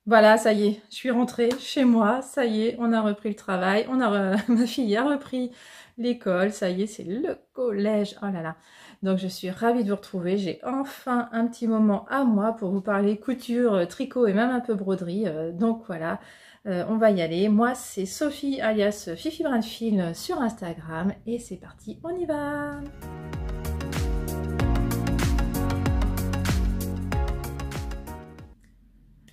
Voilà, ça y est, je suis rentrée chez moi, ça y est, on a repris le travail, ma fille a repris l'école, ça y est, c'est le collège, oh là là. Donc je suis ravie de vous retrouver, j'ai enfin un petit moment à moi pour vous parler couture, tricot et même un peu broderie, donc voilà, on va y aller. Moi c'est Sophie alias Fifi Brandfil sur Instagram et c'est parti, on y va!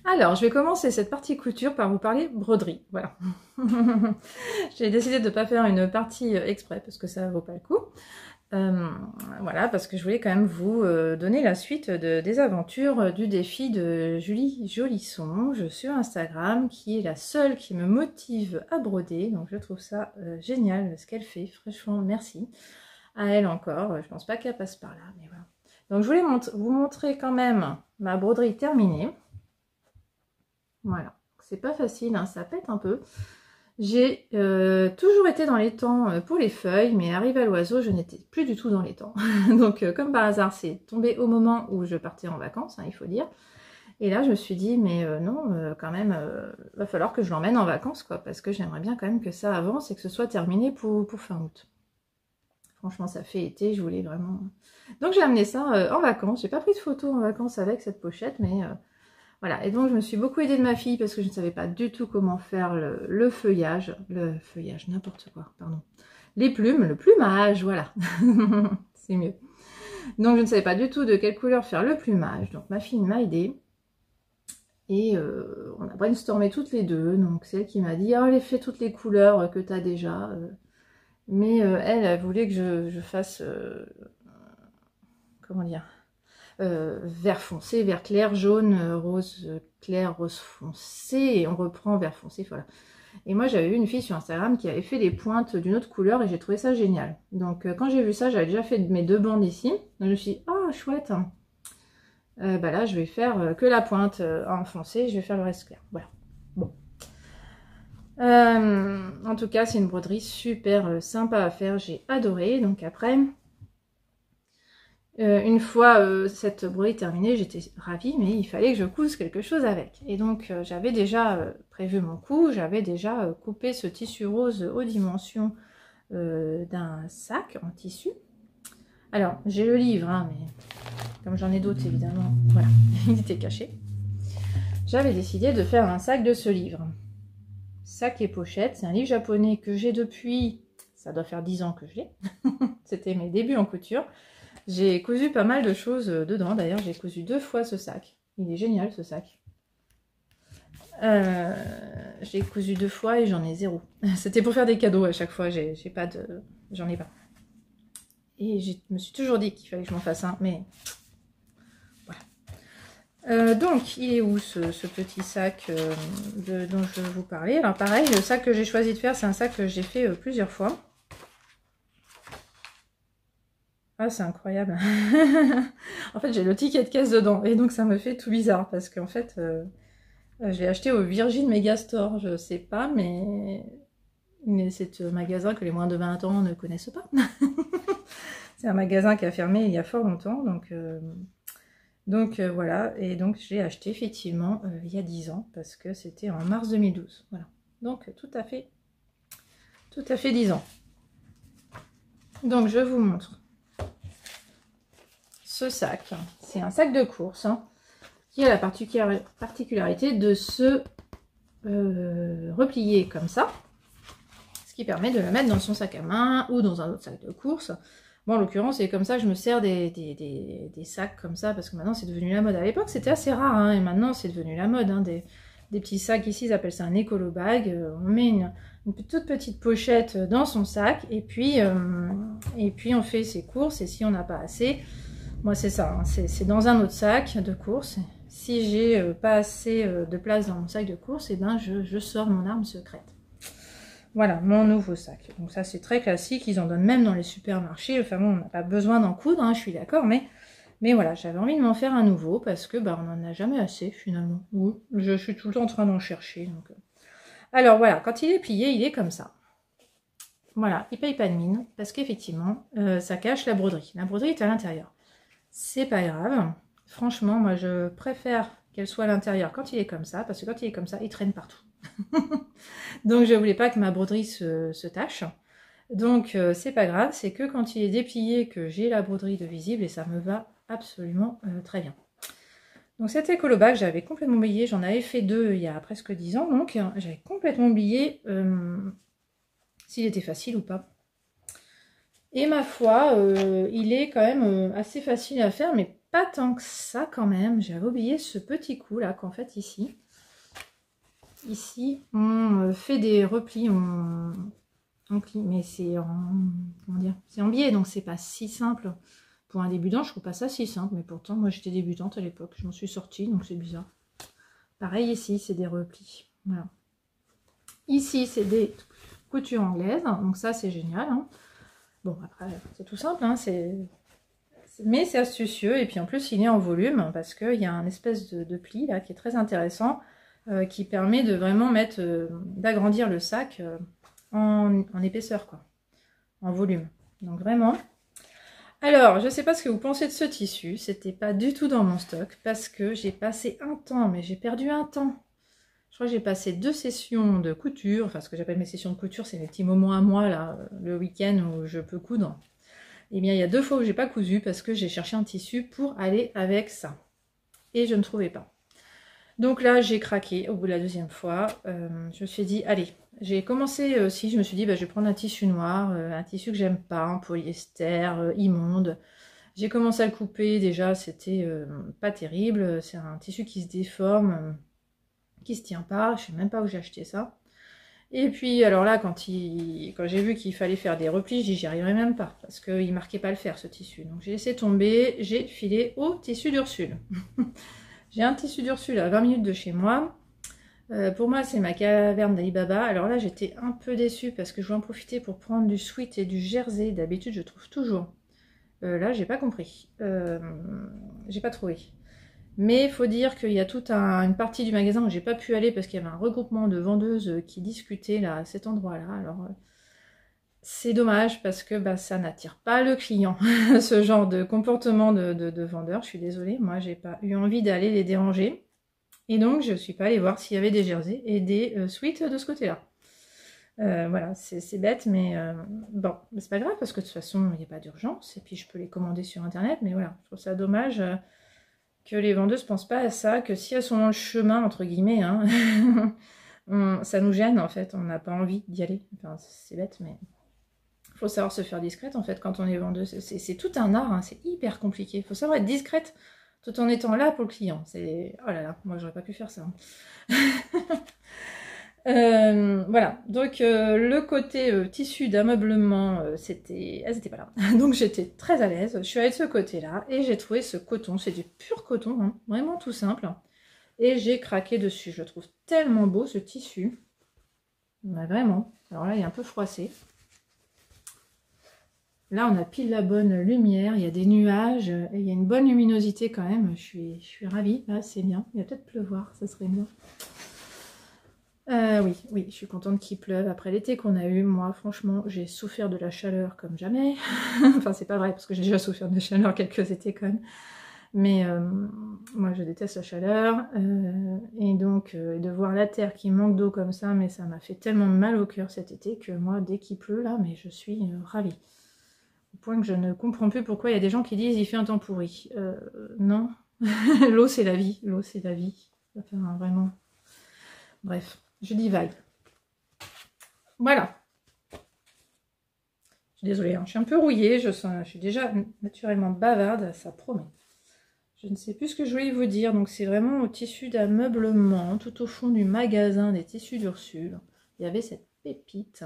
Alors, je vais commencer cette partie couture par vous parler broderie, voilà. J'ai décidé de ne pas faire une partie exprès parce que ça ne vaut pas le coup. Voilà, parce que je voulais quand même vous donner la suite des aventures du défi de Julie Jolissonge sur Instagram, qui est la seule qui me motive à broder. Donc je trouve ça génial ce qu'elle fait, franchement merci à elle encore. Je pense pas qu'elle passe par là, mais voilà. Donc je voulais vous montrer quand même ma broderie terminée. Voilà, c'est pas facile, hein, ça pète un peu. J'ai toujours été dans les temps pour les feuilles, mais arrivé à l'oiseau, je n'étais plus du tout dans les temps. Donc comme par hasard, c'est tombé au moment où je partais en vacances, hein, il faut dire. Et là, je me suis dit, mais non, quand même, va falloir que je l'emmène en vacances, quoi, parce que j'aimerais bien quand même que ça avance et que ce soit terminé pour fin août. Franchement, ça fait été, je voulais vraiment... Donc j'ai amené ça en vacances, j'ai pas pris de photos en vacances avec cette pochette, mais... Voilà, et donc je me suis beaucoup aidée de ma fille parce que je ne savais pas du tout comment faire le feuillage, n'importe quoi, pardon. Les plumes, le plumage, voilà, c'est mieux. Donc je ne savais pas du tout de quelle couleur faire le plumage, donc ma fille m'a aidée. Et on a brainstormé toutes les deux, donc c'est elle qui m'a dit « Oh, fais toutes les couleurs que tu as déjà mais elle voulait que je fasse, comment dire, vert foncé, vert clair, jaune, rose clair, rose foncé, et on reprend vert foncé, voilà. Et moi j'avais vu une fille sur Instagram qui avait fait des pointes d'une autre couleur et j'ai trouvé ça génial. Donc quand j'ai vu ça, j'avais déjà fait mes deux bandes ici, donc je me suis dit, oh chouette, bah là je vais faire que la pointe en foncé, je vais faire le reste clair, voilà. Bon. En tout cas c'est une broderie super sympa à faire, j'ai adoré, donc après... une fois cette broderie terminée, j'étais ravie, mais il fallait que je couse quelque chose avec. Et donc j'avais déjà prévu mon coup, j'avais déjà coupé ce tissu rose aux dimensions d'un sac en tissu. Alors, j'ai le livre, hein, mais comme j'en ai d'autres évidemment, voilà, il était caché. J'avais décidé de faire un sac de ce livre. Sac et pochette, c'est un livre japonais que j'ai depuis, ça doit faire 10 ans que je l'ai. C'était mes débuts en couture. J'ai cousu pas mal de choses dedans, d'ailleurs j'ai cousu 2 fois ce sac. Il est génial ce sac. J'ai cousu 2 fois et j'en ai 0. C'était pour faire des cadeaux à chaque fois, j'en ai pas. Et je me suis toujours dit qu'il fallait que je m'en fasse un, mais voilà. Donc il est où ce petit sac dont je vais vous parler? Alors pareil, le sac que j'ai choisi de faire, c'est un sac que j'ai fait plusieurs fois. Ah, c'est incroyable. En fait, j'ai le ticket de caisse dedans. Et donc, ça me fait tout bizarre. Parce qu'en fait, je l'ai acheté au Virgin Megastore. Je sais pas, mais c'est un magasin que les moins de 20 ans ne connaissent pas. C'est un magasin qui a fermé il y a fort longtemps. Donc voilà. Et donc, je l'ai acheté effectivement il y a 10 ans. Parce que c'était en mars 2012. Voilà. Donc, tout à fait 10 ans. Donc, je vous montre. Ce sac, c'est un sac de course hein, qui a la particularité de se replier comme ça, ce qui permet de le mettre dans son sac à main ou dans un autre sac de course. Bon, en l'occurrence, c'est comme ça que je me sers des sacs comme ça, parce que maintenant c'est devenu la mode. À l'époque, c'était assez rare, hein, et maintenant c'est devenu la mode. Hein, des petits sacs ici, ils appellent ça un écolo bag. On met une toute petite pochette dans son sac, et puis on fait ses courses, et si on n'a pas assez... Moi c'est ça, hein, c'est dans un autre sac de course. Si j'ai pas assez de place dans mon sac de course, et ben je sors mon arme secrète. Voilà, mon nouveau sac. Donc ça c'est très classique, ils en donnent même dans les supermarchés. Enfin bon, on n'a pas besoin d'en coudre, hein, je suis d'accord, mais voilà, j'avais envie de m'en faire un nouveau parce que bah, on n'en a jamais assez finalement. Oui, je suis tout le temps en train d'en chercher. Donc... Alors voilà, quand il est plié, il est comme ça. Voilà, il paye pas de mine parce qu'effectivement, ça cache la broderie. La broderie est à l'intérieur. C'est pas grave. Franchement, moi, je préfère qu'elle soit à l'intérieur quand il est comme ça, parce que quand il est comme ça, il traîne partout. Donc je voulais pas que ma broderie se tache. Donc c'est pas grave, c'est que quand il est déplié que j'ai la broderie de visible et ça me va absolument très bien. Donc cet écolo bag, j'avais complètement oublié, j'en avais fait 2 il y a presque 10 ans, donc j'avais complètement oublié s'il était facile ou pas. Et ma foi, il est quand même assez facile à faire, mais pas tant que ça quand même. J'avais oublié ce petit coup là qu'en fait ici, on fait des replis en pli, mais c'est en, comment dire, c'est en biais, donc c'est pas si simple. Pour un débutant, je trouve pas ça si simple, mais pourtant, moi j'étais débutante à l'époque, je m'en suis sortie, donc c'est bizarre. Pareil ici, c'est des replis. Voilà. Ici, c'est des coutures anglaises, donc ça c'est génial. Hein. Bon, après, c'est tout simple, hein, mais c'est astucieux, et puis en plus, il est en volume, parce qu'il y a un espèce de pli là qui est très intéressant, qui permet de vraiment mettre, d'agrandir le sac en épaisseur, quoi, en volume. Donc vraiment. Alors, je ne sais pas ce que vous pensez de ce tissu, c'était pas du tout dans mon stock, parce que j'ai passé un temps, mais j'ai perdu un temps. Je crois que j'ai passé 2 sessions de couture, enfin ce que j'appelle mes sessions de couture, c'est mes petits moments à moi, là, le week-end où je peux coudre. Eh bien, il y a 2 fois où j'ai pas cousu, parce que j'ai cherché un tissu pour aller avec ça. Et je ne trouvais pas. Donc là, j'ai craqué au bout de la 2e fois. Je me suis dit, allez, j'ai commencé aussi, je me suis dit, bah, je vais prendre un tissu noir, un tissu que j'aime pas, en polyester, immonde. J'ai commencé à le couper, déjà, c'était pas terrible. C'est un tissu qui se déforme, qui se tient pas. Je sais même pas où j'ai acheté ça. Et puis, alors là, quand j'ai vu qu'il fallait faire des replis, j'ai dit, j'y arriverai même pas, parce qu'il marquait pas le faire, ce tissu. Donc j'ai laissé tomber, j'ai filé au tissu d'Ursule. J'ai un tissu d'Ursule à 20 minutes de chez moi. Pour moi, c'est ma caverne d'Alibaba. Alors là, j'étais un peu déçue parce que je voulais en profiter pour prendre du sweat et du jersey. D'habitude, je trouve toujours. Là, j'ai pas compris. J'ai pas trouvé. Mais il faut dire qu'il y a toute une partie du magasin où j'ai pas pu aller parce qu'il y avait un regroupement de vendeuses qui discutaient là, à cet endroit-là. Alors, c'est dommage parce que bah, ça n'attire pas le client, ce genre de comportement de vendeur. Je suis désolée, moi j'ai pas eu envie d'aller les déranger. Et donc je suis pas allée voir s'il y avait des jerseys et des sweats de ce côté-là. Voilà, c'est bête, mais bon, c'est pas grave parce que de toute façon il n'y a pas d'urgence et puis je peux les commander sur internet. Mais voilà, je trouve ça dommage que les vendeuses pensent pas à ça, que si elles sont dans le chemin, entre guillemets, hein, ça nous gêne en fait, on n'a pas envie d'y aller. Enfin, c'est bête, mais. Il faut savoir se faire discrète en fait quand on est vendeuse. C'est tout un art, hein, c'est hyper compliqué. Il faut savoir être discrète tout en étant là pour le client. C'est oh là là, moi j'aurais pas pu faire ça. Voilà, donc le côté tissu d'ameublement, elles étaient pas là. Donc j'étais très à l'aise. Je suis allée de ce côté-là et j'ai trouvé ce coton. C'est du pur coton, hein, vraiment tout simple. Et j'ai craqué dessus. Je le trouve tellement beau ce tissu. Ouais, vraiment. Alors là, il est un peu froissé. Là, on a pile la bonne lumière, il y a des nuages, et il y a une bonne luminosité quand même. Je suis ravie, là, c'est bien. Il va peut-être pleuvoir, ça serait bien. Oui, je suis contente qu'il pleuve. Après l'été qu'on a eu, moi, franchement, j'ai souffert de la chaleur comme jamais. Enfin, c'est pas vrai, parce que j'ai déjà souffert de la chaleur quelques étés quand même. Mais moi, je déteste la chaleur. Et donc, de voir la terre qui manque d'eau comme ça, mais ça m'a fait tellement mal au cœur cet été que moi, dès qu'il pleut, là, mais je suis ravie. Au point que je ne comprends plus pourquoi il y a des gens qui disent il fait un temps pourri. Non, l'eau c'est la vie, l'eau c'est la vie. Enfin, vraiment. Bref, je divague. Voilà. Je suis désolée, hein, je suis un peu rouillée, je suis déjà naturellement bavarde, ça promet. Je ne sais plus ce que je voulais vous dire, donc c'est vraiment au tissu d'ameublement, tout au fond du magasin des tissus d'Ursule. Il y avait cette pépite.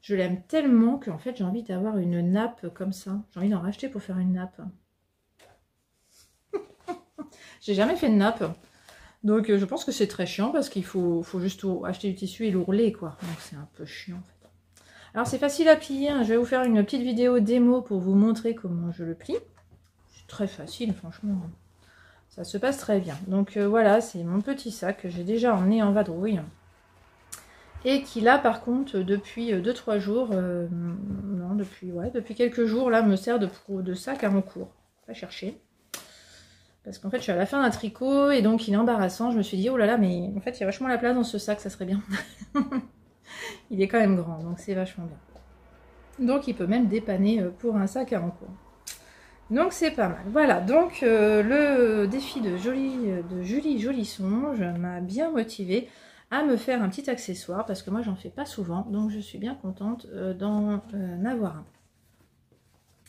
Je l'aime tellement qu'en fait j'ai envie d'avoir une nappe comme ça. J'ai envie d'en racheter pour faire une nappe. J'ai jamais fait de nappe. Donc je pense que c'est très chiant parce qu'il faut juste acheter du tissu et l'ourler quoi. Donc c'est un peu chiant en fait. Alors c'est facile à plier. Hein. Je vais vous faire une petite vidéo démo pour vous montrer comment je le plie. C'est très facile franchement. Ça se passe très bien. Donc voilà, c'est mon petit sac que j'ai déjà emmené en vadrouille. Et qui là par contre depuis 2-3 jours, non depuis quelques jours là me sert de sac à mon cours. Pas chercher. Parce qu'en fait, je suis à la fin d'un tricot et donc il est embarrassant. Je me suis dit, oh là là, mais en fait, il y a vachement la place dans ce sac, ça serait bien. Il est quand même grand, donc c'est vachement bien. Donc il peut même dépanner pour un sac à encours. Donc c'est pas mal. Voilà, donc le défi de Julie Jolisonge m'a bien motivée à me faire un petit accessoire parce que moi j'en fais pas souvent, donc je suis bien contente d'en avoir un.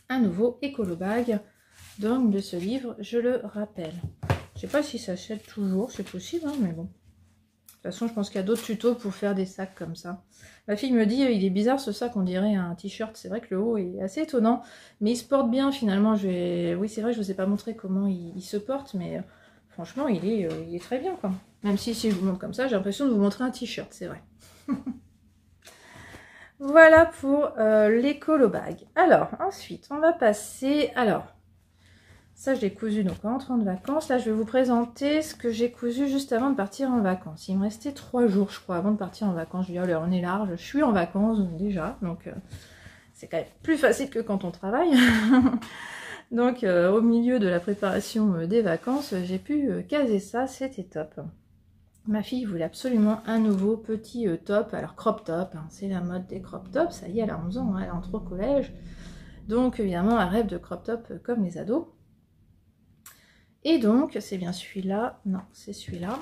Un nouveau écolo bag donc de ce livre, je le rappelle. Je sais pas si ça s'achète toujours, c'est possible, hein, mais bon. De toute façon, je pense qu'il y a d'autres tutos pour faire des sacs comme ça. Ma fille me dit, il est bizarre ce sac, on dirait un t-shirt. C'est vrai que le haut est assez étonnant, mais il se porte bien finalement. Oui, c'est vrai, je ne vous ai pas montré comment il se porte, mais franchement, il est très bien, quoi. Même si je vous montre comme ça, j'ai l'impression de vous montrer un t-shirt, c'est vrai. Voilà pour l'écolo bag. Alors, ensuite, on va passer... Alors, ça, je l'ai cousu donc en rentrant de vacances. Là, je vais vous présenter ce que j'ai cousu juste avant de partir en vacances. Il me restait 3 jours, je crois, avant de partir en vacances. Je dis, oh, on est large, je suis en vacances déjà. Donc, c'est quand même plus facile que quand on travaille. Donc, au milieu de la préparation des vacances, j'ai pu caser ça. C'était top. Ma fille voulait absolument un nouveau petit top. Alors, crop top, hein, c'est la mode des crop tops. Ça y est, elle a 11 ans, hein, elle entre au collège. Donc, évidemment, elle rêve de crop top comme les ados. Et donc, c'est bien celui-là, non, c'est celui-là,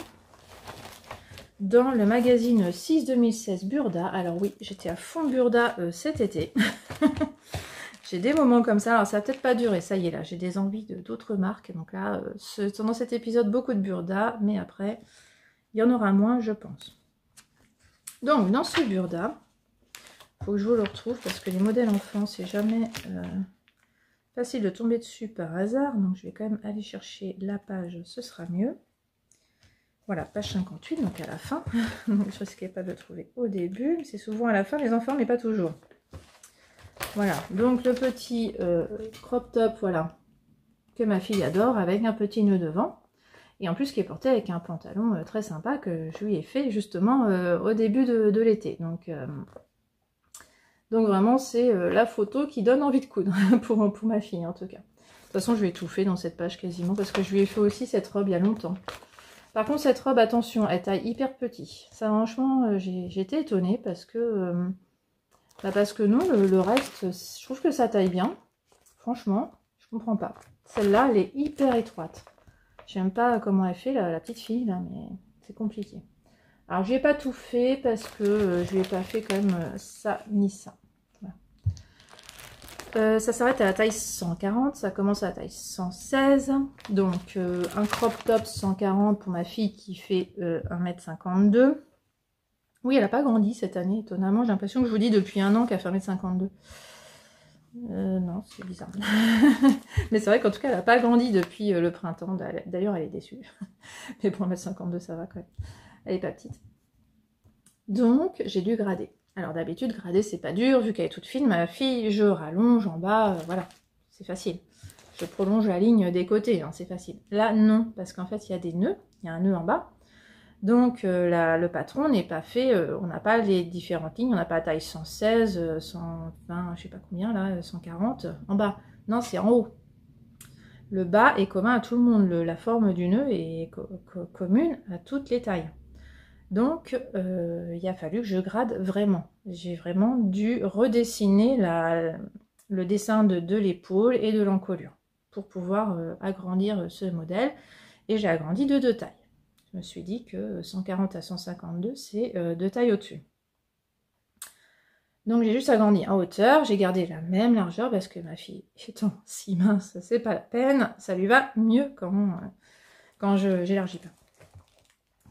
dans le magazine 6-2016 Burda. Alors oui, j'étais à fond Burda cet été. J'ai des moments comme ça, alors ça va peut-être pas durer, ça y est là, j'ai des envies d'autres marques. Donc là, dans cet épisode, beaucoup de Burda, mais après, il y en aura moins, je pense. Donc, dans ce Burda, il faut que je vous le retrouve, parce que les modèles enfants, c'est jamais... facile de tomber dessus par hasard, donc je vais quand même aller chercher la page, ce sera mieux. Voilà, page 58, donc à la fin. Donc je risquais pas de le trouver au début, c'est souvent à la fin, les enfants, mais pas toujours. Voilà, donc le petit crop top, voilà, que ma fille adore, avec un petit nœud devant. Et en plus qui est porté avec un pantalon très sympa que je lui ai fait justement au début de l'été. Donc vraiment, c'est la photo qui donne envie de coudre, pour ma fille en tout cas. De toute façon, je vais étouffer dans cette page quasiment, parce que je lui ai fait aussi cette robe il y a longtemps. Par contre, cette robe, attention, elle taille hyper petit. Ça, franchement, j'ai été étonnée, parce que non, le reste, je trouve que ça taille bien. Franchement, je comprends pas. Celle-là, elle est hyper étroite. J'aime pas comment elle fait, la petite fille, là, mais c'est compliqué. Alors, je n'ai pas tout fait, parce que je lui ai pas fait quand même ça ni ça. Ça s'arrête à la taille 140, ça commence à la taille 116. Donc un crop top 140 pour ma fille qui fait 1m52. Oui, elle n'a pas grandi cette année, étonnamment. J'ai l'impression que je vous dis depuis un an qu'elle fait 1m52. Non, c'est bizarre. Mais c'est vrai qu'en tout cas, elle n'a pas grandi depuis le printemps. D'ailleurs, elle est déçue. Mais pour 1m52, ça va quand même. Elle n'est pas petite. Donc, j'ai dû grader. Alors d'habitude, grader, c'est pas dur, vu qu'elle est toute fine, ma fille, je rallonge en bas, voilà, c'est facile. Je prolonge la ligne des côtés, hein, c'est facile. Là, non, parce qu'en fait, il y a des nœuds, il y a un nœud en bas. Donc, le patron n'est pas fait, on n'a pas les différentes lignes, on n'a pas la taille 116, 120, je sais pas combien, là, 140, en bas. Non, c'est en haut. Le bas est commun à tout le monde, la forme du nœud est commune à toutes les tailles. Donc, il a fallu que je grade vraiment. J'ai vraiment dû redessiner le dessin de l'épaule et de l'encolure pour pouvoir agrandir ce modèle. Et j'ai agrandi de 2 tailles. Je me suis dit que 140 à 152, c'est 2 tailles au-dessus. Donc, j'ai juste agrandi en hauteur. J'ai gardé la même largeur parce que ma fille étant si mince, c'est pas la peine. Ça lui va mieux quand j'élargis pas.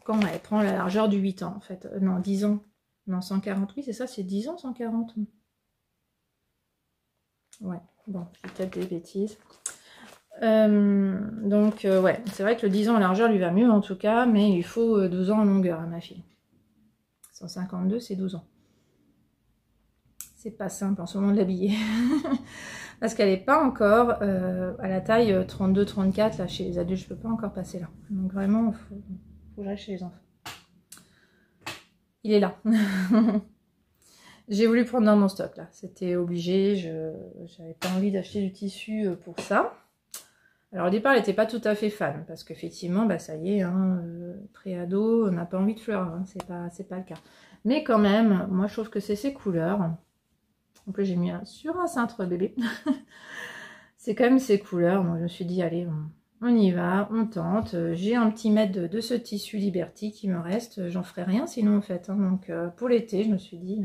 Quand elle prend la largeur du 8 ans, en fait. Non, 10 ans. Non, 140. Oui, c'est ça, c'est 10 ans, 140. Ouais, bon, j'ai peut-être des bêtises. Ouais, c'est vrai que le 10 ans en largeur lui va mieux, en tout cas, mais il faut 12 ans en longueur à ma fille. 152, c'est 12 ans. C'est pas simple en ce moment de l'habiller. Parce qu'elle n'est pas encore à la taille 32-34, là, chez les adultes, je peux pas encore passer là. Donc vraiment, faut que j'aille chez les enfants. Il est là. J'ai voulu prendre dans mon stock là. C'était obligé. J'avais pas envie d'acheter du tissu pour ça. Alors au départ, elle n'était pas tout à fait fan, parce qu'effectivement, bah, ça y est, hein, pré-ado, on n'a pas envie de fleurs, hein, c'est pas le cas. Mais quand même, moi je trouve que c'est ses couleurs. En plus, j'ai mis sur un cintre bébé. C'est quand même ses couleurs. Moi, je me suis dit, allez, on y va, on tente. J'ai un petit mètre de ce tissu Liberty qui me reste. J'en ferai rien sinon, en fait. Hein. Donc, pour l'été, je me suis dit,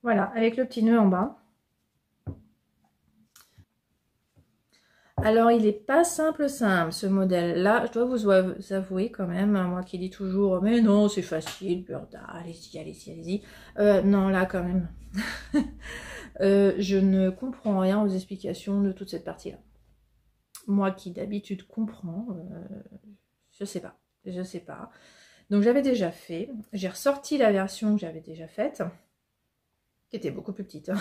voilà, avec le petit nœud en bas. Alors, il n'est pas simple, ce modèle-là. Je dois vous avouer quand même, hein, moi qui dis toujours, mais non, c'est facile, Burda, allez-y, allez-y, allez-y. Non, là, quand même. Je ne comprends rien aux explications de toute cette partie-là. Moi qui d'habitude comprends, je sais pas, je sais pas. Donc j'avais déjà fait, j'ai ressorti la version que j'avais déjà faite, qui était beaucoup plus petite, hein.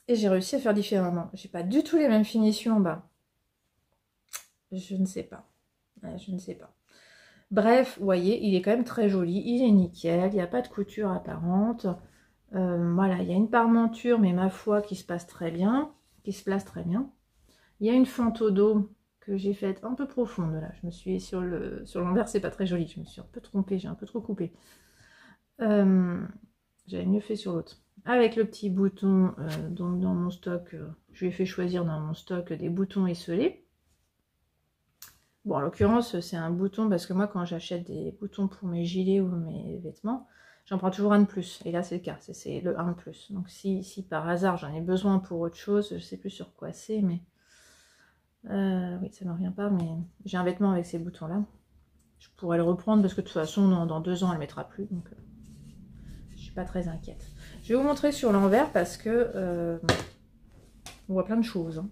Et j'ai réussi à faire différemment. J'ai pas du tout les mêmes finitions en bas. Je ne sais pas, je ne sais pas. Bref, vous voyez, il est quand même très joli, il est nickel, il n'y a pas de couture apparente. Voilà, il y a une parmenture, mais ma foi, qui se passe très bien, qui se place très bien. Il y a une fente au dos que j'ai faite un peu profonde, là. Je me suis sur l'envers, c'est pas très joli, je me suis un peu trompée, j'ai un peu trop coupé. J'avais mieux fait sur l'autre. Avec le petit bouton, donc dans mon stock, je lui ai fait choisir dans mon stock des boutons esselés. Bon, en l'occurrence, c'est un bouton parce que moi, quand j'achète des boutons pour mes gilets ou mes vêtements, j'en prends toujours un de plus. Et là, c'est le cas, c'est le 1 de plus. Donc, si par hasard, j'en ai besoin pour autre chose, je sais plus sur quoi c'est, mais... oui, ça ne me revient pas, mais j'ai un vêtement avec ces boutons-là. Je pourrais le reprendre parce que de toute façon, dans 2 ans, elle ne mettra plus. Donc, je suis pas très inquiète. Je vais vous montrer sur l'envers parce que on voit plein de choses. Hein.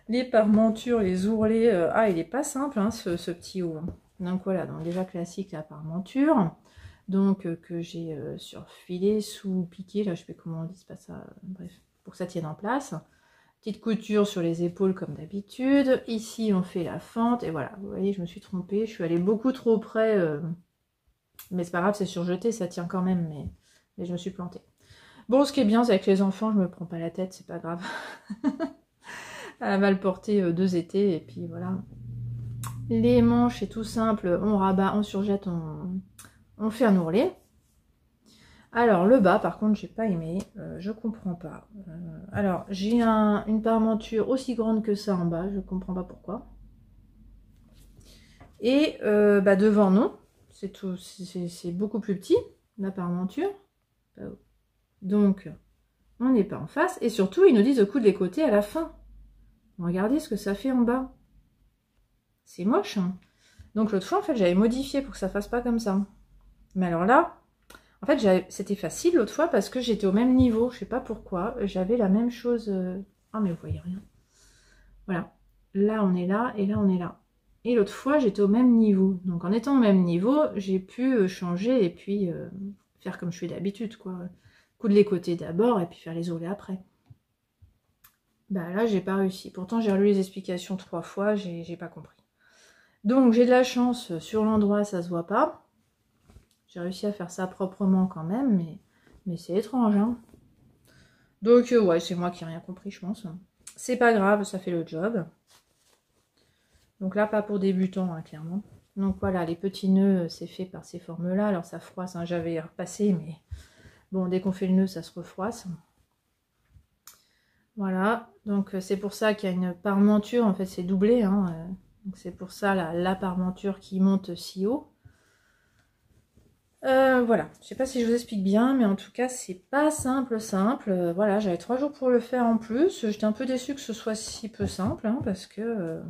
Les parmentures, les ourlets. Ah, il est pas simple, hein, ce petit haut. Hein. Donc voilà, donc déjà classique la parmenture. Donc que j'ai surfilé, sous-piqué. Là, je sais pas comment on dit, c'est pas ça. Bref, pour que ça tienne en place. Petite couture sur les épaules comme d'habitude. Ici, on fait la fente. Et voilà, vous voyez, je me suis trompée. Je suis allée beaucoup trop près. Mais c'est pas grave, c'est surjeté, ça tient quand même. Mais je me suis plantée. Bon, ce qui est bien, c'est avec les enfants, je me prends pas la tête, c'est pas grave. Elle va le porter 2 étés. Et puis voilà. Les manches, c'est tout simple. On rabat, on surjette, on fait un ourlet. Alors, le bas, par contre, j'ai pas aimé. Je comprends pas. Alors, j'ai une parmenture aussi grande que ça en bas. Je comprends pas pourquoi. Et bah, devant, non. C'est tout. C'est beaucoup plus petit, la parmenture. Donc, on n'est pas en face. Et surtout, ils nous disent de coudre les côtés à la fin. Regardez ce que ça fait en bas. C'est moche, hein. Donc, l'autre fois, en fait, j'avais modifié pour que ça fasse pas comme ça. Mais alors là... En fait, c'était facile l'autre fois parce que j'étais au même niveau. Je sais pas pourquoi. J'avais la même chose. Ah, mais vous voyez rien. Voilà. Là, on est là et là, on est là. Et l'autre fois, j'étais au même niveau. Donc, en étant au même niveau, j'ai pu changer et puis faire comme je fais d'habitude, quoi. Coudre les côtés d'abord et puis faire les ourlets après. Bah là, j'ai pas réussi. Pourtant, j'ai relu les explications 3 fois. J'ai pas compris. Donc, j'ai de la chance. Sur l'endroit, ça se voit pas. J'ai réussi à faire ça proprement quand même, mais c'est étrange, hein. Donc, ouais, c'est moi qui n'ai rien compris, je pense. C'est pas grave, ça fait le job. Donc là, pas pour débutants, hein, clairement. Donc voilà, les petits nœuds, c'est fait par ces formes-là. Alors, ça froisse, hein, j'avais repassé, mais bon, dès qu'on fait le nœud, ça se refroisse. Voilà, donc c'est pour ça qu'il y a une parmenture, en fait, c'est doublé, hein. Donc c'est pour ça la parmenture qui monte si haut. Voilà, je sais pas si je vous explique bien, mais en tout cas, c'est pas simple. Voilà, j'avais 3 jours pour le faire en plus. J'étais un peu déçue que ce soit si peu simple, hein, parce que...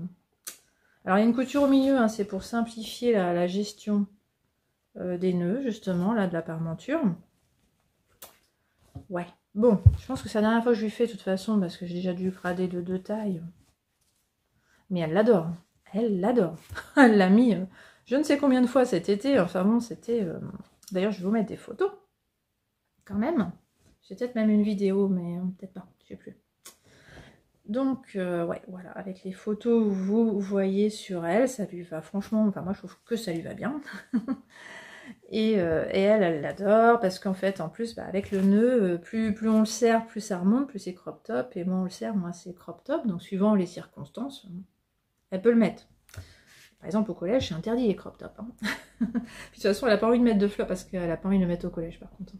Alors, il y a une couture au milieu, hein, c'est pour simplifier la gestion des nœuds, justement, là, de la parmenture. Ouais, bon, je pense que c'est la dernière fois que je lui fais, de toute façon, parce que j'ai déjà dû crader de 2 tailles. Mais elle l'adore. Elle l'adore. Elle l'a mis... je ne sais combien de fois cet été, enfin bon, c'était... D'ailleurs, je vais vous mettre des photos, quand même. J'ai peut-être même une vidéo, mais peut-être pas, je sais plus. Donc, ouais, voilà, avec les photos, vous voyez sur elle, ça lui va franchement... Enfin, moi, je trouve que ça lui va bien. Et elle l'adore parce qu'en fait, en plus, bah, avec le nœud, plus on le serre, plus ça remonte, plus c'est crop top. Et moins on le serre, moins c'est crop top. Donc suivant les circonstances, elle peut le mettre. Par exemple, au collège, c'est interdit les crop tops. Hein. Puis de toute façon, elle n'a pas envie de mettre de fleurs parce qu'elle n'a pas envie de le mettre au collège, par contre.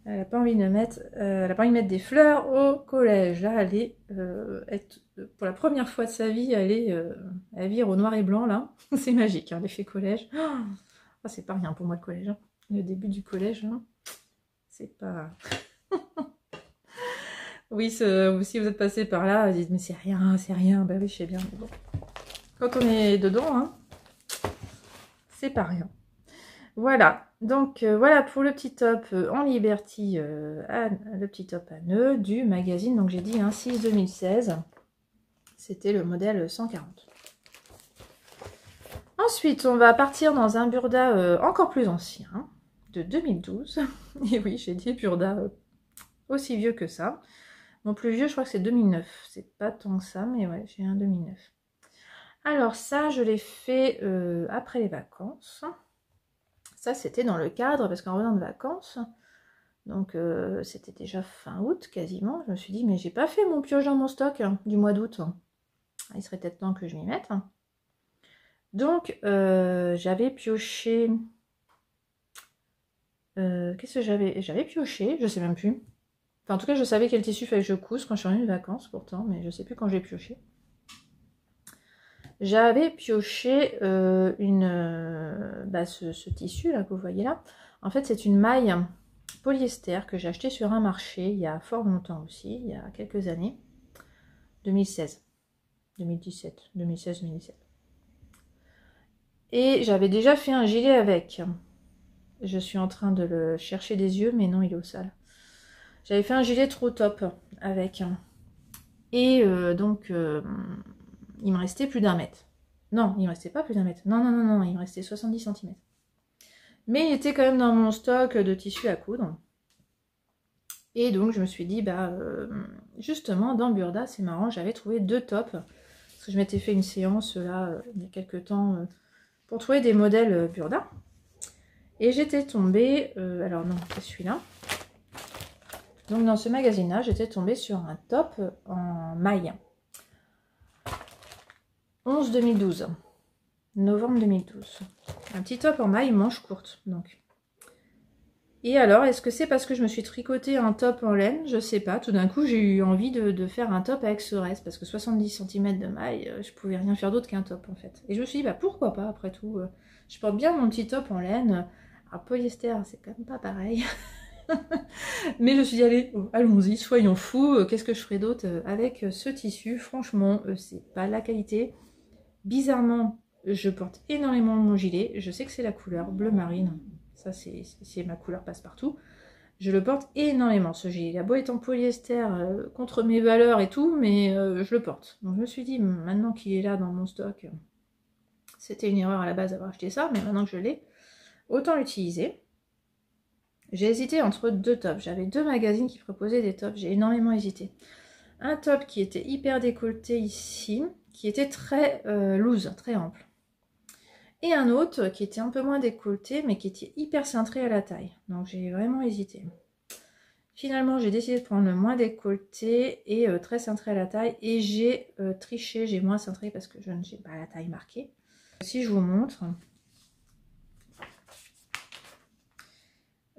Elle n'a pas envie de mettre, des fleurs au collège. Là, elle est, pour la première fois de sa vie, elle vire au noir et blanc, là. C'est magique, hein, l'effet collège. Oh, c'est pas rien pour moi, le collège. Hein. Le début du collège, hein, c'est pas... Oui, si vous êtes passé par là, vous dites, mais c'est rien, c'est rien. Ben oui, je sais bien. Mais bon. Quand on est dedans, hein, c'est pas rien. Voilà, donc voilà pour le petit top en Liberty, le petit top à nœud du magazine, donc j'ai dit 6 2016, c'était le modèle 140. Ensuite, on va partir dans un Burda encore plus ancien, de 2012, et oui, j'ai dit Burda aussi vieux que ça. Mon plus vieux, je crois que c'est 2009, c'est pas tant que ça, mais ouais, j'ai un 2009. Alors ça, je l'ai fait après les vacances. Ça, c'était dans le cadre, parce qu'en revenant de vacances, donc c'était déjà fin août quasiment, je me suis dit, mais j'ai pas fait mon pioche dans mon stock du mois d'août. Il serait peut-être temps que je m'y mette. Donc, j'avais pioché... Qu'est-ce que j'avais pioché, je sais même plus. Enfin, en tout cas, je savais quel tissu fallait que je couse quand je suis revenue de vacances, pourtant, mais je sais plus quand j'ai pioché. J'avais pioché ce tissu là que vous voyez là. En fait, c'est une maille polyester que j'ai acheté sur un marché il y a fort longtemps aussi, il y a quelques années. 2016, 2017, 2016, 2017. Et j'avais déjà fait un gilet avec. Je suis en train de le chercher des yeux, mais non, il est au sale. J'avais fait un gilet trop top avec. Et donc, il me restait plus d'1 mètre. Non, il me restait pas plus d'1 mètre. Non, il me restait 70 cm. Mais il était quand même dans mon stock de tissu à coudre. Et donc, je me suis dit, justement, dans Burda, c'est marrant, j'avais trouvé 2 tops. Parce que je m'étais fait une séance, là, il y a quelques temps, pour trouver des modèles Burda. Et j'étais tombée, alors non, c'est celui-là. Donc, dans ce magazine-là, j'étais tombée sur un top en maille. 11 2012. Novembre 2012. Un petit top en maille, manche courte, donc. Et alors, est-ce que c'est parce que je me suis tricoté un top en laine? Je sais pas. Tout d'un coup, j'ai eu envie de faire un top avec ce reste, parce que 70 cm de maille, je pouvais rien faire d'autre qu'un top, en fait. Et je me suis dit, pourquoi pas, après tout. Je porte bien mon petit top en laine. Alors, polyester, c'est quand même pas pareil. Mais je me suis dit, allez, allons-y, soyons fous. Qu'est-ce que je ferais d'autre avec ce tissu? Franchement, c'est pas la qualité. Bizarrement, je porte énormément mon gilet. Je sais que c'est la couleur bleu marine. Ça, c'est ma couleur passe-partout. Je le porte énormément, ce gilet. Il a beau être en polyester contre mes valeurs et tout, mais je le porte. Donc je me suis dit, maintenant qu'il est là dans mon stock, c'était une erreur à la base d'avoir acheté ça, mais maintenant que je l'ai, autant l'utiliser. J'ai hésité entre 2 tops. J'avais 2 magazines qui proposaient des tops. J'ai énormément hésité. Un top qui était hyper décolleté ici, qui était très loose, très ample. Et un autre qui était un peu moins décolleté, mais qui était hyper cintré à la taille. Donc j'ai vraiment hésité. Finalement, j'ai décidé de prendre le moins décolleté et très cintré à la taille. Et j'ai triché, j'ai moins cintré parce que je n'ai pas la taille marquée. Si je vous montre...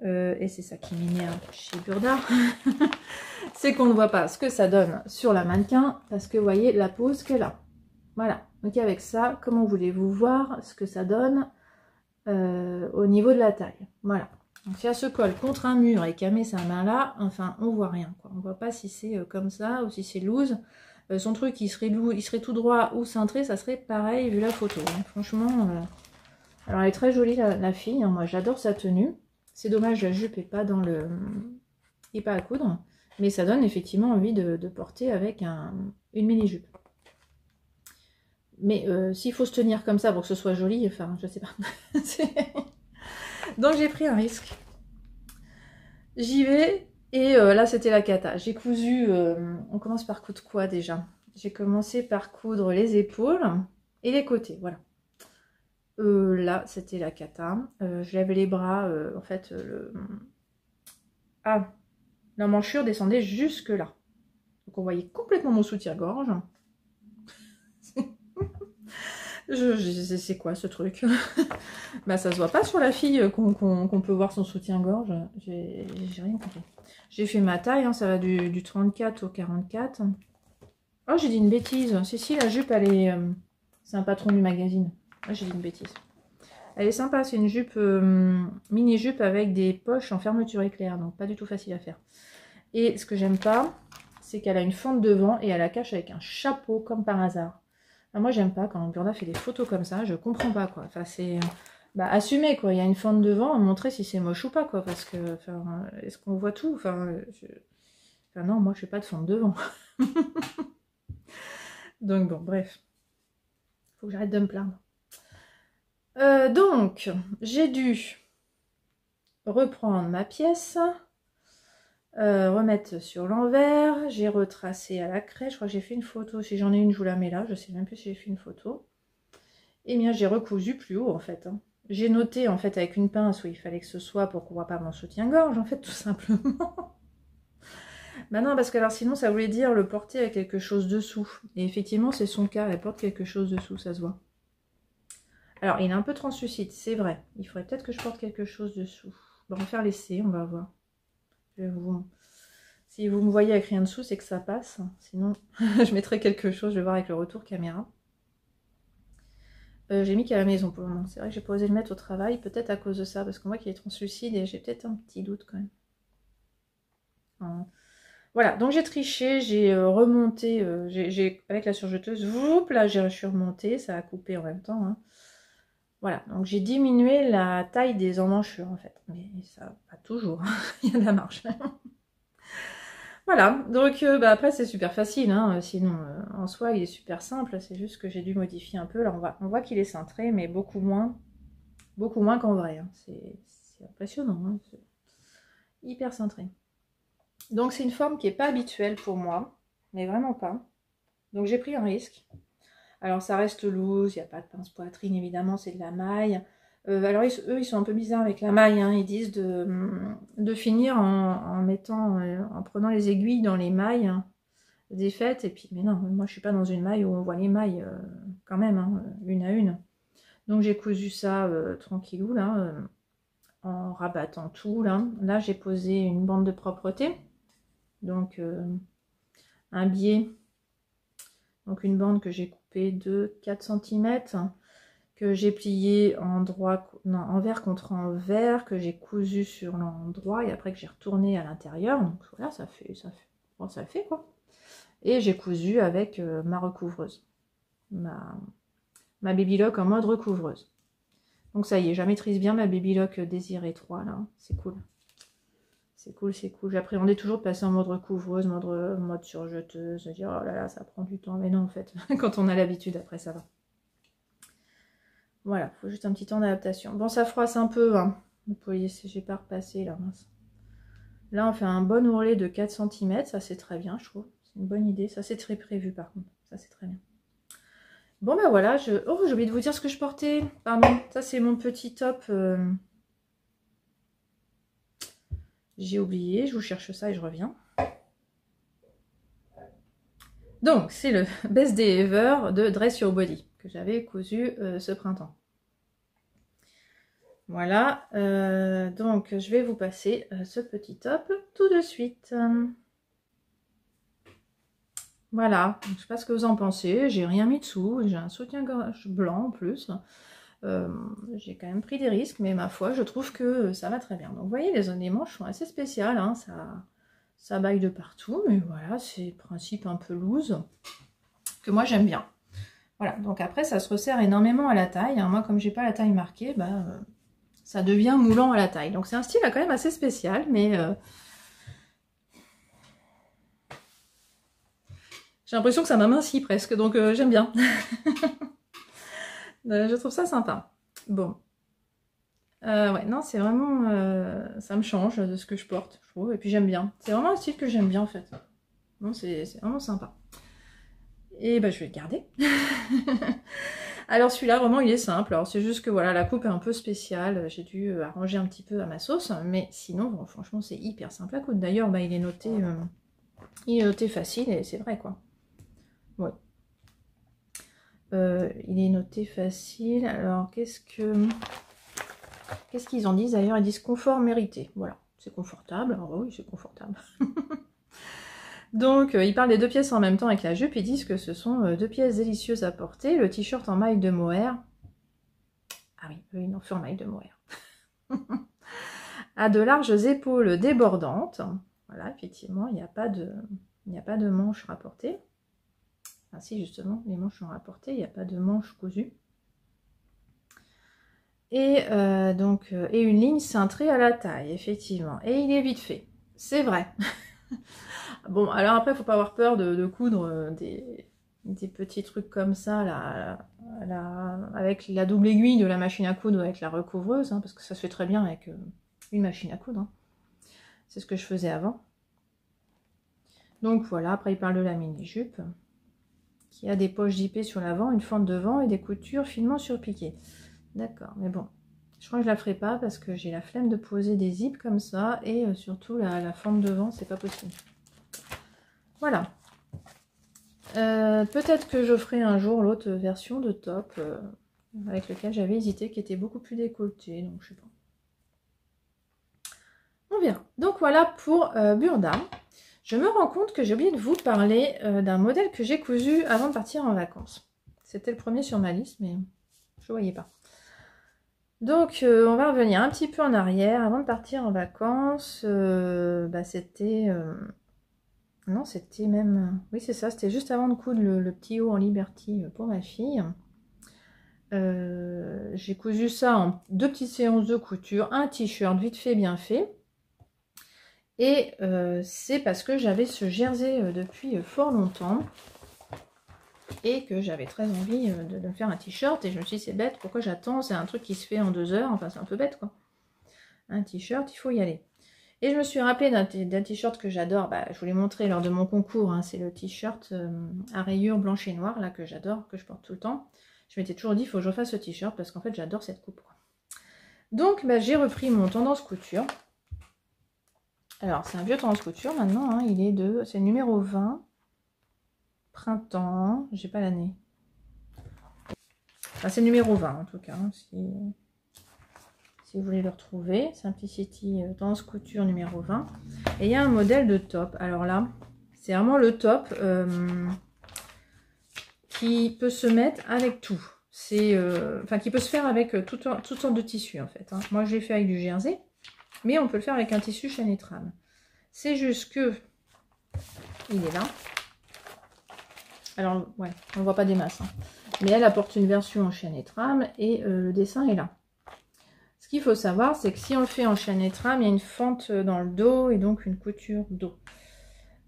et c'est ça qui m'énerve chez Burda, c'est qu'on ne voit pas ce que ça donne sur la mannequin, parce que vous voyez la pose qu'elle a. Voilà, donc avec ça, comment voulez-vous voir ce que ça donne au niveau de la taille? Voilà, donc si elle se colle contre un mur et qu'elle met sa main là, enfin on voit rien, quoi. On voit pas si c'est comme ça ou si c'est loose. Son truc il serait tout droit ou cintré, ça serait pareil vu la photo, hein. Franchement, alors elle est très jolie la fille, hein. Moi j'adore sa tenue. C'est dommage, la jupe n'est pas dans le... et pas à coudre. Mais ça donne effectivement envie de porter avec une mini-jupe. Mais s'il faut se tenir comme ça pour que ce soit joli, enfin, je sais pas. Donc j'ai pris un risque. J'y vais. Et là, c'était la cata. J'ai cousu... on commence par coudre quoi déjà? J'ai commencé par coudre les épaules et les côtés, voilà. Là, c'était la cata. Je lavais les bras, en fait, ah, l'emmanchure descendait jusque là. Donc on voyait complètement mon soutien-gorge. C'est quoi ce truc? Bah ça se voit pas sur la fille qu'on peut voir son soutien-gorge. J'ai rien compris. J'ai fait ma taille, hein, ça va du 34 au 44. Oh, j'ai dit une bêtise. Si, la jupe, elle est... c'est un patron du magazine. Ah, j'ai dit une bêtise. Elle est sympa, c'est une jupe, mini-jupe avec des poches en fermeture éclair, donc pas du tout facile à faire. Et ce que j'aime pas, c'est qu'elle a une fente devant et elle la cache avec un chapeau, comme par hasard. Enfin, moi, j'aime pas quand Burda fait des photos comme ça, je comprends pas, quoi. Enfin, c'est... Bah, assumer, quoi. Il y a une fente devant, montrer si c'est moche ou pas, quoi. Parce que, enfin, est-ce qu'on voit tout? Enfin, non, moi, je fais pas de fente devant. Donc, bon, bref. Faut que j'arrête de me plaindre. Donc, j'ai dû reprendre ma pièce, remettre sur l'envers, j'ai retracé à la craie, je crois que j'ai fait une photo, si j'en ai une je vous la mets là, je sais même plus si j'ai fait une photo. Et bien j'ai recousu plus haut en fait. Hein. J'ai noté en fait avec une pince où il fallait que ce soit pour qu'on voit pas mon soutien-gorge en fait tout simplement. Bah non parce que alors sinon ça voulait dire le porter avec quelque chose dessous. Et effectivement c'est son cas, elle porte quelque chose dessous, ça se voit. Alors, il est un peu translucide, c'est vrai. Il faudrait peut-être que je porte quelque chose dessous. On va faire l'essai, on va voir. Si vous me voyez avec rien dessous, c'est que ça passe. Sinon, je mettrai quelque chose, je vais voir avec le retour caméra. J'ai mis qu'à la maison pour le moment. C'est vrai que j'ai pas osé le mettre au travail, peut-être à cause de ça, parce qu'on voit qu'il est translucide et j'ai peut-être un petit doute quand même. Voilà, donc j'ai triché, j'ai remonté, avec la surjeteuse, là je suis remontée, ça a coupé en même temps. Hein. Voilà, donc j'ai diminué la taille des emmanchures en fait, mais ça pas toujours, il y a de la marge. Voilà, donc bah, après c'est super facile, hein. Sinon en soi il est super simple, c'est juste que j'ai dû modifier un peu. Là on voit qu'il est cintré, mais beaucoup moins qu'en vrai. Hein. C'est impressionnant, hein. C'est hyper cintré. Donc c'est une forme qui n'est pas habituelle pour moi, mais vraiment pas. Donc j'ai pris un risque. Alors ça reste loose, il n'y a pas de pince poitrine évidemment, c'est de la maille. Alors eux ils sont un peu bizarres avec la maille, hein. Ils disent de finir en prenant les aiguilles dans les mailles défaites. Et puis mais non, moi je suis pas dans une maille où on voit les mailles quand même, hein, une à une. Donc j'ai cousu ça tranquillou là, en rabattant tout là. Là j'ai posé une bande de propreté, donc un biais. Donc une bande que j'ai coupée de 4 cm, que j'ai plié envers contre envers, que j'ai cousu sur l'endroit et après que j'ai retourné à l'intérieur. Donc voilà, ça le fait quoi. Et j'ai cousu avec ma recouvreuse, ma Baby Lock en mode recouvreuse. Donc ça y est, je maîtrise bien ma Baby Lock Désirée 3 là, c'est cool. C'est cool, c'est cool. J'appréhendais toujours de passer en mode recouvreuse, mode surjeteuse, de dire oh là là, ça prend du temps. Mais non, en fait, quand on a l'habitude, après ça va. Voilà, il faut juste un petit temps d'adaptation. Bon, ça froisse un peu, hein. Vous voyez, j'ai pas repassé là. Mince. Là, on fait un bon ourlet de 4 cm, ça c'est très bien, je trouve. C'est une bonne idée. Ça c'est très prévu par contre. Ça c'est très bien. Bon, bah voilà, oh, j'ai oublié de vous dire ce que je portais. Pardon, ça c'est mon petit top. J'ai oublié, je vous cherche ça et je reviens. Donc, c'est le Best Day Ever de Dress Your Body que j'avais cousu ce printemps. Voilà, donc je vais vous passer ce petit top tout de suite. Voilà, je ne sais pas ce que vous en pensez, j'ai rien mis dessous, j'ai un soutien-gorge blanc en plus. J'ai quand même pris des risques, mais ma foi, je trouve que ça va très bien. Donc vous voyez, les manches sont assez spéciales, hein, ça baille de partout, mais voilà, c'est principe un peu loose, que moi j'aime bien. Voilà, donc après ça se resserre énormément à la taille, hein. Moi comme j'ai pas la taille marquée, bah, ça devient moulant à la taille. Donc c'est un style quand même assez spécial, mais j'ai l'impression que ça m'amincit presque, donc j'aime bien. Je trouve ça sympa. Bon. Ouais, non, c'est vraiment... ça me change de ce que je porte, je trouve. Et puis j'aime bien. C'est vraiment un style que j'aime bien, en fait. Non, c'est vraiment sympa. Et bah, je vais le garder. Alors celui-là, vraiment, il est simple. Alors c'est juste que voilà, la coupe est un peu spéciale. J'ai dû arranger un petit peu à ma sauce. Mais sinon, bon, franchement, c'est hyper simple à coudre. D'ailleurs, bah, il est noté facile et c'est vrai, quoi. Oui. Il est noté facile. Alors, qu'est-ce qu'ils en disent d'ailleurs? Ils disent confort mérité. Voilà, c'est confortable. Alors oui, c'est confortable. Donc, ils parlent des 2 pièces en même temps avec la jupe. Ils disent que ce sont 2 pièces délicieuses à porter. Le t-shirt en maille de mohair. Ah oui, il en fait en maille de mohair. A de larges épaules débordantes. Voilà, effectivement, il n'y a pas de manches rapportées. Enfin, si, justement, les manches sont rapportées. Il n'y a pas de manches cousues. Et et une ligne cintrée à la taille, effectivement. Et il est vite fait. C'est vrai. Bon, alors après, faut pas avoir peur de coudre des petits trucs comme ça, là, avec la double aiguille de la machine à coudre ou avec la recouvreuse, hein, parce que ça se fait très bien avec une machine à coudre. Hein. C'est ce que je faisais avant. Donc voilà, après il parle de la mini-jupe, qui a des poches zippées sur l'avant, une fente devant et des coutures finement surpiquées. D'accord, mais bon, je crois que je la ferai pas parce que j'ai la flemme de poser des zips comme ça, et surtout la fente devant, c'est pas possible. Voilà. Peut-être que je ferai un jour l'autre version de top avec lequel j'avais hésité, qui était beaucoup plus décolletée, donc je sais pas. On verra. Donc voilà pour Burda. Je me rends compte que j'ai oublié de vous parler d'un modèle que j'ai cousu avant de partir en vacances. C'était le premier sur ma liste, mais je ne voyais pas. Donc on va revenir un petit peu en arrière. Avant de partir en vacances, c'était... non, c'était même... Oui, c'est ça, c'était juste avant de coudre le petit haut en Liberty pour ma fille. J'ai cousu ça en 2 petites séances de couture, un t-shirt vite fait, bien fait. Et c'est parce que j'avais ce jersey depuis fort longtemps et que j'avais très envie de me faire un t-shirt. Et je me suis dit, c'est bête, pourquoi j'attends? C'est un truc qui se fait en 2 heures, enfin c'est un peu bête quoi. Un t-shirt, il faut y aller. Et je me suis rappelé d'un t-shirt que j'adore, je vous l'ai montré lors de mon concours, hein, c'est le t-shirt à rayures blanches et noires, là, que j'adore, que je porte tout le temps. Je m'étais toujours dit, il faut que je refasse ce t-shirt, parce qu'en fait, j'adore cette coupe, quoi. Donc, j'ai repris mon tendance couture. Alors, c'est un vieux tendance couture, maintenant, hein, c'est le numéro 20, printemps, j'ai pas l'année. Enfin, c'est le numéro 20, en tout cas, hein, si vous voulez le retrouver, Simplicity tendance couture numéro 20. Et il y a un modèle de top. Alors là, c'est vraiment le top qui peut se mettre avec tout. Enfin, qui peut se faire avec toutes sortes de tissus en fait. Hein. Moi, je l'ai fait avec du jersey, mais on peut le faire avec un tissu chaîne et trame. C'est juste que il est là. Alors, ouais, on ne voit pas des masses. Hein. Mais elle apporte une version en chaîne et trame et le dessin est là. Ce qu'il faut savoir, c'est que si on le fait en chaîne et trame, il y a une fente dans le dos et donc une couture dos.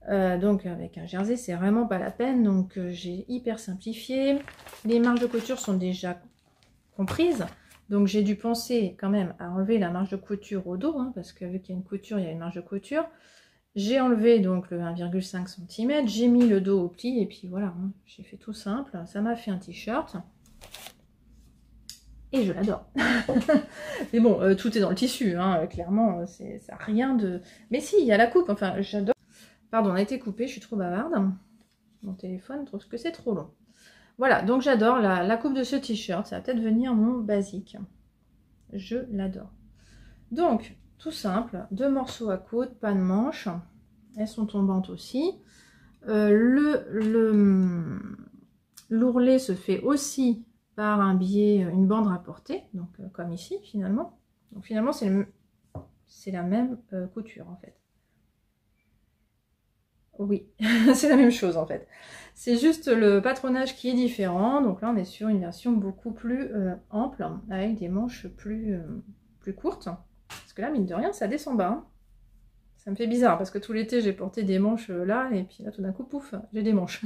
Donc avec un jersey, c'est vraiment pas la peine. Donc j'ai hyper simplifié. Les marges de couture sont déjà comprises. Donc j'ai dû penser quand même à enlever la marge de couture au dos, hein, parce que vu qu'il y a une couture, il y a une marge de couture. J'ai enlevé donc le 1,5 cm, j'ai mis le dos au pli et puis voilà, hein, j'ai fait tout simple. Ça m'a fait un t-shirt. Et je l'adore. Mais bon, tout est dans le tissu, hein, clairement, ça n'a rien de... Mais si, il y a la coupe, enfin, j'adore. Pardon, on a été coupé, je suis trop bavarde. Mon téléphone trouve que c'est trop long. Voilà, donc j'adore la coupe de ce t-shirt, ça va peut-être venir mon basique. Je l'adore. Donc, tout simple, 2 morceaux à coudre, pas de manches. Elles sont tombantes aussi. L'ourlet se fait aussi par un biais, une bande rapportée, donc comme ici finalement. Donc finalement c'est la même couture en fait. Oui, c'est la même chose en fait. C'est juste le patronage qui est différent. Donc là on est sur une version beaucoup plus ample, avec des manches plus courtes. Parce que là, mine de rien, ça descend bas. Hein. Ça me fait bizarre parce que tout l'été j'ai porté des manches là, et puis là tout d'un coup, pouf, j'ai des manches.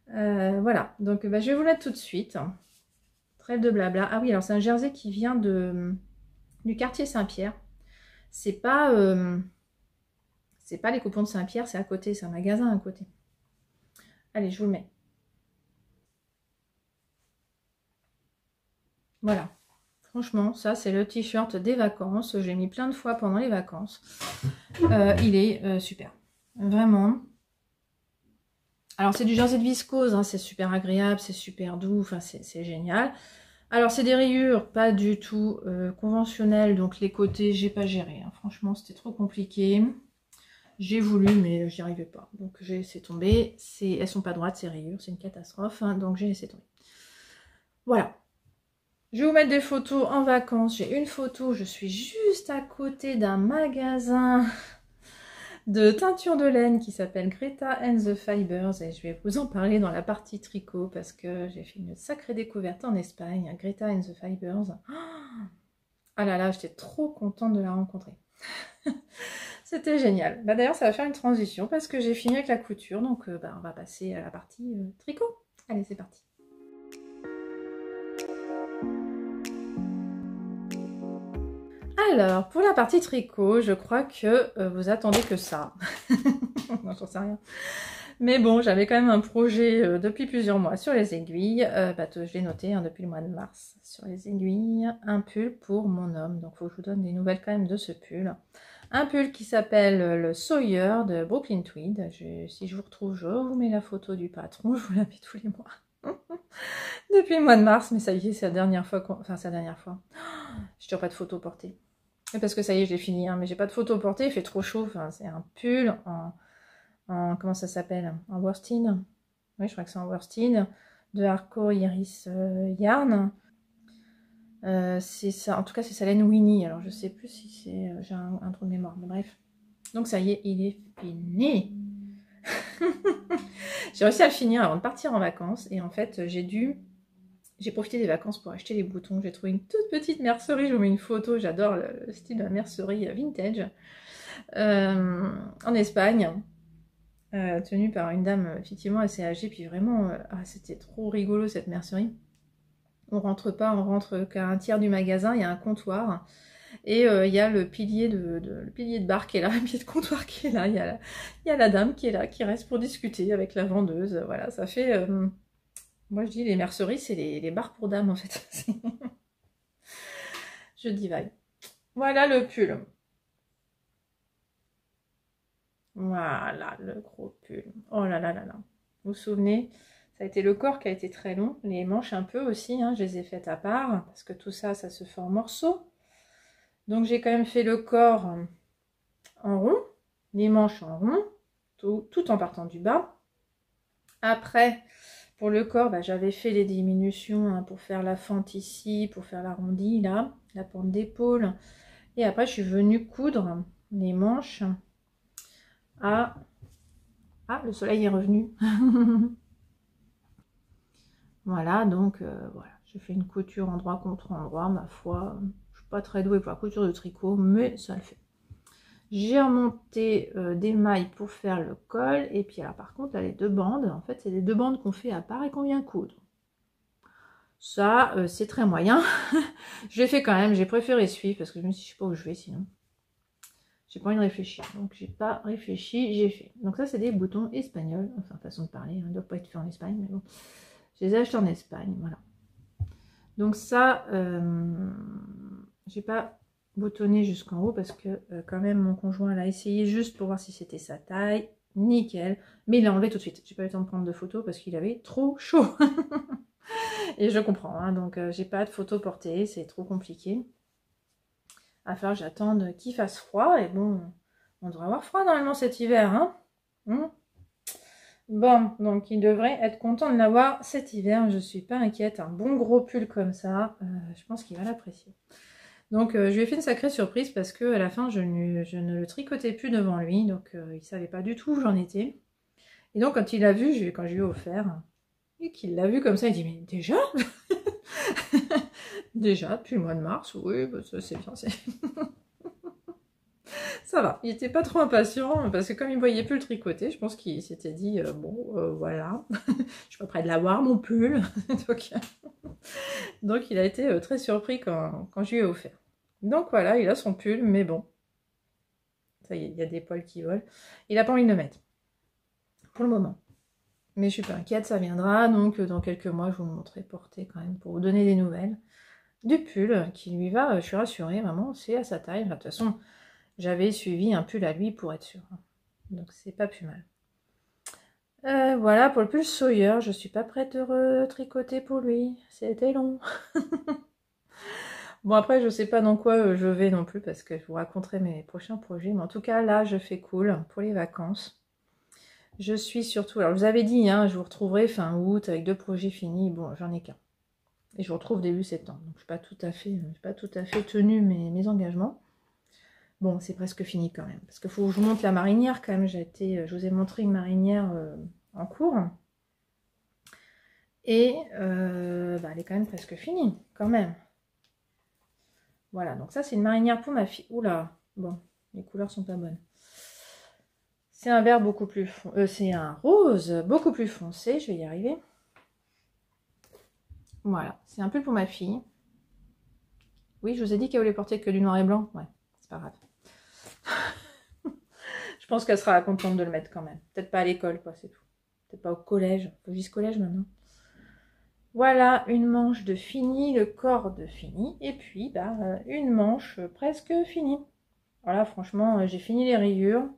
Voilà, donc je vais vous le mettre tout de suite. Trêve de blabla. Ah oui, alors c'est un jersey qui vient du quartier Saint-Pierre. C'est pas les coupons de Saint-Pierre, c'est à côté, c'est un magasin à côté. Allez, je vous le mets. Voilà. Franchement, ça c'est le t-shirt des vacances. J'ai mis plein de fois pendant les vacances. Il est super. Vraiment. Alors c'est du jersey de viscose, hein, c'est super agréable, c'est super doux, enfin c'est génial. Alors c'est des rayures pas du tout conventionnelles, donc les côtés j'ai pas géré. Hein. Franchement c'était trop compliqué. J'ai voulu mais j'y arrivais pas. Donc j'ai laissé tomber. Elles sont pas droites ces rayures, c'est une catastrophe. Hein, donc j'ai laissé tomber. Voilà. Je vais vous mettre des photos en vacances. J'ai une photo, je suis juste à côté d'un magasin de teinture de laine qui s'appelle Greta and the Fibers et je vais vous en parler dans la partie tricot parce que j'ai fait une sacrée découverte en Espagne, Greta and the Fibers. Ah là là, j'étais trop contente de la rencontrer. C'était génial. Bah, d'ailleurs, ça va faire une transition parce que j'ai fini avec la couture, donc on va passer à la partie tricot. Allez, c'est parti. Alors, pour la partie tricot, je crois que vous attendez que ça. Non, j'en sais rien. Mais bon, j'avais quand même un projet depuis plusieurs mois sur les aiguilles. Je l'ai noté hein, depuis le mois de mars. Sur les aiguilles, un pull pour mon homme. Donc, il faut que je vous donne des nouvelles quand même de ce pull. Un pull qui s'appelle le Sawyer de Brooklyn Tweed. Si je vous retrouve, je vous mets la photo du patron. Je vous la mets tous les mois. Depuis le mois de mars, mais ça y est, c'est la dernière fois. Enfin, c'est la dernière fois. Je n'ai pas de photo portée. Parce que ça y est, j'ai fini, hein, mais j'ai pas de photo portée, il fait trop chaud. Enfin, c'est un pull en comment ça s'appelle? En worstin. Oui, je crois que c'est en worstin. De Hardcore Iris Yarn. C'est ça, en tout cas, c'est sa laine Winnie. Alors, je sais plus si c'est. J'ai un trou de mémoire, mais bref. Donc, ça y est, il est fini. J'ai réussi à le finir avant de partir en vacances. Et en fait, j'ai profité des vacances pour acheter les boutons. J'ai trouvé une toute petite mercerie. Je vous mets une photo. J'adore le style de la mercerie vintage. En Espagne. Tenue par une dame effectivement assez âgée. Puis vraiment, c'était trop rigolo cette mercerie. On rentre pas, on rentre qu'à un tiers du magasin. Il y a un comptoir. Et il y a le pilier le pilier de bar qui est là, le pilier de comptoir qui est là. Il y a la dame qui est là, qui reste pour discuter avec la vendeuse. Voilà, ça fait... moi, je dis les merceries, c'est les bars pour dames, en fait. Je divague. Voilà le pull. Voilà le gros pull. Oh là là là là. Vous vous souvenez? Ça a été le corps qui a été très long. Les manches un peu aussi, hein, je les ai faites à part. Parce que tout ça, ça se fait en morceaux. Donc, j'ai quand même fait le corps en rond. Les manches en rond. Tout en partant du bas. Après... Pour le corps, j'avais fait les diminutions hein, pour faire la fente ici, pour faire l'arrondi là, la pente d'épaule. Et après, je suis venue coudre les manches à... Ah, le soleil est revenu. Voilà, donc voilà. Je fais une couture endroit contre endroit, ma foi. Je suis pas très douée pour la couture de tricot, mais ça le fait. J'ai remonté des mailles pour faire le col. Et puis alors par contre, là, les deux bandes, en fait, c'est les deux bandes qu'on fait à part et qu'on vient coudre. Ça, c'est très moyen. Je l'ai fait quand même, j'ai préféré suivre parce que je me suis dit, je sais pas où je vais sinon. J'ai pas envie de réfléchir. Donc j'ai pas réfléchi, j'ai fait. Donc ça, c'est des boutons espagnols. Enfin, façon de parler, hein, ils doivent pas être faits en Espagne, mais bon. Je les ai achetés en Espagne, voilà. Donc ça, j'ai pas boutonné jusqu'en haut parce que quand même mon conjoint l'a essayé juste pour voir si c'était sa taille. Nickel. Mais il l'a enlevé tout de suite. J'ai pas eu le temps de prendre de photos parce qu'il avait trop chaud. Et je comprends, hein, donc j'ai pas de photos portées, c'est trop compliqué. À faire, j'attende qu'il fasse froid. Et bon, on devrait avoir froid normalement cet hiver, hein. Bon, donc il devrait être content de l'avoir cet hiver. Je suis pas inquiète. Un bon gros pull comme ça, je pense qu'il va l'apprécier. Donc je lui ai fait une sacrée surprise parce que à la fin je ne le tricotais plus devant lui, donc il savait pas du tout où j'en étais. Et donc quand il l'a vu, quand je lui ai offert, et qu'il l'a vu comme ça, il dit mais déjà déjà depuis le mois de mars, oui, ça c'est bien, ça va. Il était pas trop impatient parce que comme il voyait plus le tricoter, je pense qu'il s'était dit voilà, je suis pas près de l'avoir mon pull. donc il a été très surpris quand je lui ai offert. Donc voilà, il a son pull, mais bon, ça y est, il y a des poils qui volent. Il a pas envie de le mettre pour le moment. Mais je suis pas inquiète, ça viendra. Donc dans quelques mois, je vous le montrerai porté quand même pour vous donner des nouvelles. du pull qui lui va, je suis rassurée, vraiment, c'est à sa taille. Enfin, de toute façon, j'avais suivi un pull à lui pour être sûre. Donc c'est pas plus mal. Voilà, pour le pull Sawyer, je suis pas prête de retricoter pour lui. C'était long. Bon, après, je sais pas dans quoi je vais non plus, parce que je vous raconterai mes prochains projets. Mais en tout cas, là, je fais cool pour les vacances. Je suis surtout... Alors, je vous avais dit, hein, je vous retrouverai fin août avec 2 projets finis. Bon, j'en ai qu'un. Et je vous retrouve début septembre. Donc, je suis pas tout à fait tenu mes engagements. Bon, c'est presque fini quand même. Parce qu'il faut que je vous montre la marinière quand même. Je vous ai montré une marinière en cours. Et bah, elle est quand même presque finie, quand même. Voilà, donc ça c'est une marinière pour ma fille. Oula, bon, les couleurs sont pas bonnes. C'est un vert beaucoup plus c'est un rose beaucoup plus foncé, je vais y arriver. Voilà, c'est un pull pour ma fille. Oui, je vous ai dit qu'elle voulait porter que du noir et blanc. Ouais, c'est pas grave. Je pense qu'elle sera contente de le mettre quand même. Peut-être pas à l'école, quoi, c'est tout. Peut-être pas au collège. Faut que je dise collège maintenant. Voilà, une manche de fini, le corps de fini, et puis bah, une manche presque finie. Voilà, franchement, j'ai fini les rayures.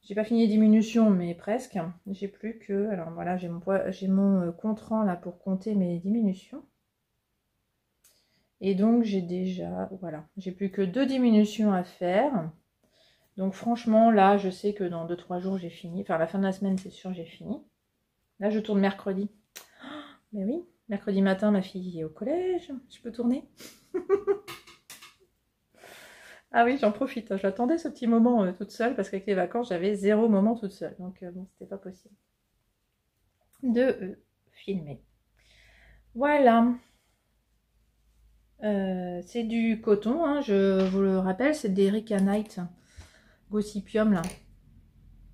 J'ai pas fini les diminutions, mais presque. J'ai plus que... Alors voilà, j'ai mon compte-rang là pour compter mes diminutions. Et donc j'ai déjà... Voilà, j'ai plus que 2 diminutions à faire. Donc franchement, là, je sais que dans 2-3 jours, j'ai fini. Enfin, à la fin de la semaine, c'est sûr, j'ai fini. Là, je tourne mercredi. Mais oui, mercredi matin, ma fille est au collège. Je peux tourner. Ah oui, j'en profite. J'attendais ce petit moment toute seule parce qu'avec les vacances, j'avais 0 moment toute seule. Donc bon, c'était pas possible de filmer. Voilà. C'est du coton, hein, je vous le rappelle, c'est des Erika Knight Gossipium là.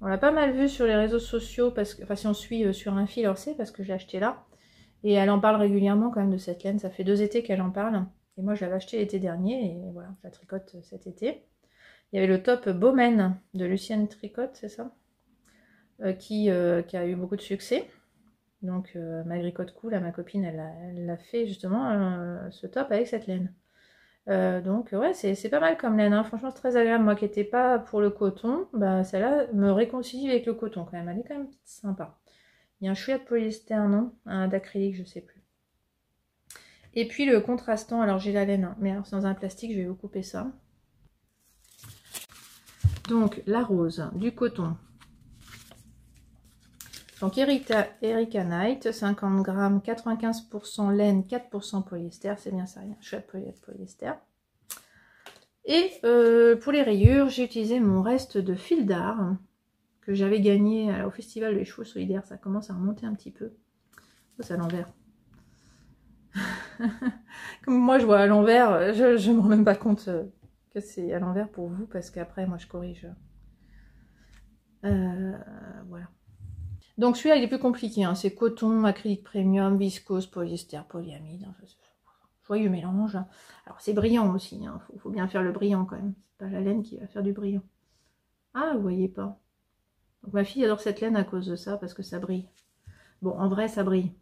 On l'a pas mal vu sur les réseaux sociaux, parce que, enfin si on suit sur un fil, alors c'est parce que je l'ai acheté là. Et elle en parle régulièrement quand même de cette laine, ça fait 2 étés qu'elle en parle. Et moi je l'avais acheté l'été dernier, et voilà, je la tricote cet été. Il y avait le top Bowman de Lucienne Tricotte, c'est ça, qui a eu beaucoup de succès. Donc malgré Code Cool, ma copine, elle a fait justement ce top avec cette laine. Donc ouais, c'est pas mal comme laine, hein. Franchement c'est très agréable. Moi qui n'étais pas pour le coton, bah, celle-là me réconcilie avec le coton quand même. Elle est quand même sympa. Il y a un chouïa de polyester, non? Un d'acrylique, je sais plus. Et puis le contrastant, alors j'ai la laine, hein, mais alors, c'est dans un plastique, je vais vous couper ça. Donc la rose, du coton. Donc Erika Knight, 50 grammes, 95% laine, 4% polyester, c'est bien ça, il y a un chouette polyester. Et pour les rayures, j'ai utilisé mon reste de fil d'art que j'avais gagné au festival des chevaux solidaires. Ça commence à remonter un petit peu. Oh, c'est à l'envers. Comme moi je vois à l'envers, je ne me rends même pas compte que c'est à l'envers pour vous, parce qu'après moi je corrige. Voilà. Donc celui-là il est plus compliqué, hein. C'est coton, acrylique premium, viscose, polyester, polyamide. Enfin, joyeux mélange. Alors c'est brillant aussi, hein. Faut bien faire le brillant quand même. C'est pas la laine qui va faire du brillant. Ah, vous voyez pas. Donc ma fille adore cette laine à cause de ça, parce que ça brille. Bon, en vrai ça brille.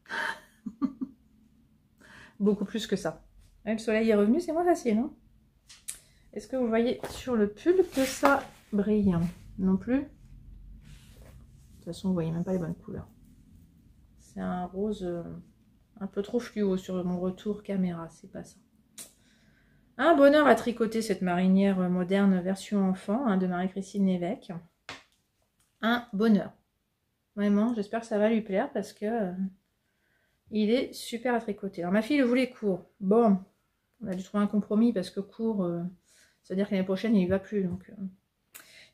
Beaucoup plus que ça. Et le soleil est revenu, c'est moins facile, hein. Est-ce que vous voyez sur le pull que ça brille? Non plus. De toute façon, vous voyez même pas les bonnes couleurs. C'est un rose un peu trop fluo sur mon retour caméra, c'est pas ça. Un bonheur à tricoter cette marinière moderne version enfant, hein, de Marie-Christine Lévesque. Un bonheur. Vraiment, j'espère que ça va lui plaire parce que il est super à tricoter. Alors ma fille le voulait court. Bon, on a dû trouver un compromis parce que court, ça veut dire que l'année prochaine il y va plus. Donc,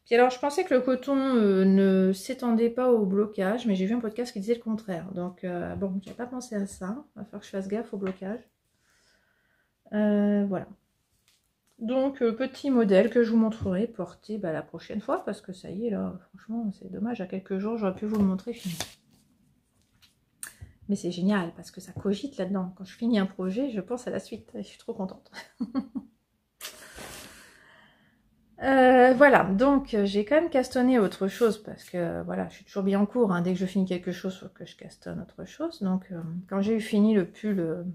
Puis alors je pensais que le coton ne s'étendait pas au blocage, mais j'ai vu un podcast qui disait le contraire. Donc bon, j'avais pas pensé à ça. Il va falloir que je fasse gaffe au blocage. Voilà. Donc petit modèle que je vous montrerai porté la prochaine fois, parce que ça y est là, franchement c'est dommage, à quelques jours j'aurais pu vous le montrer fini. Mais c'est génial parce que ça cogite là-dedans. Quand je finis un projet, je pense à la suite. Je suis trop contente. Voilà, donc j'ai quand même castonné autre chose parce que voilà, je suis toujours bien en cours. Hein. Dès que je finis quelque chose, il faut que je castonne autre chose. Donc quand j'ai eu fini le pull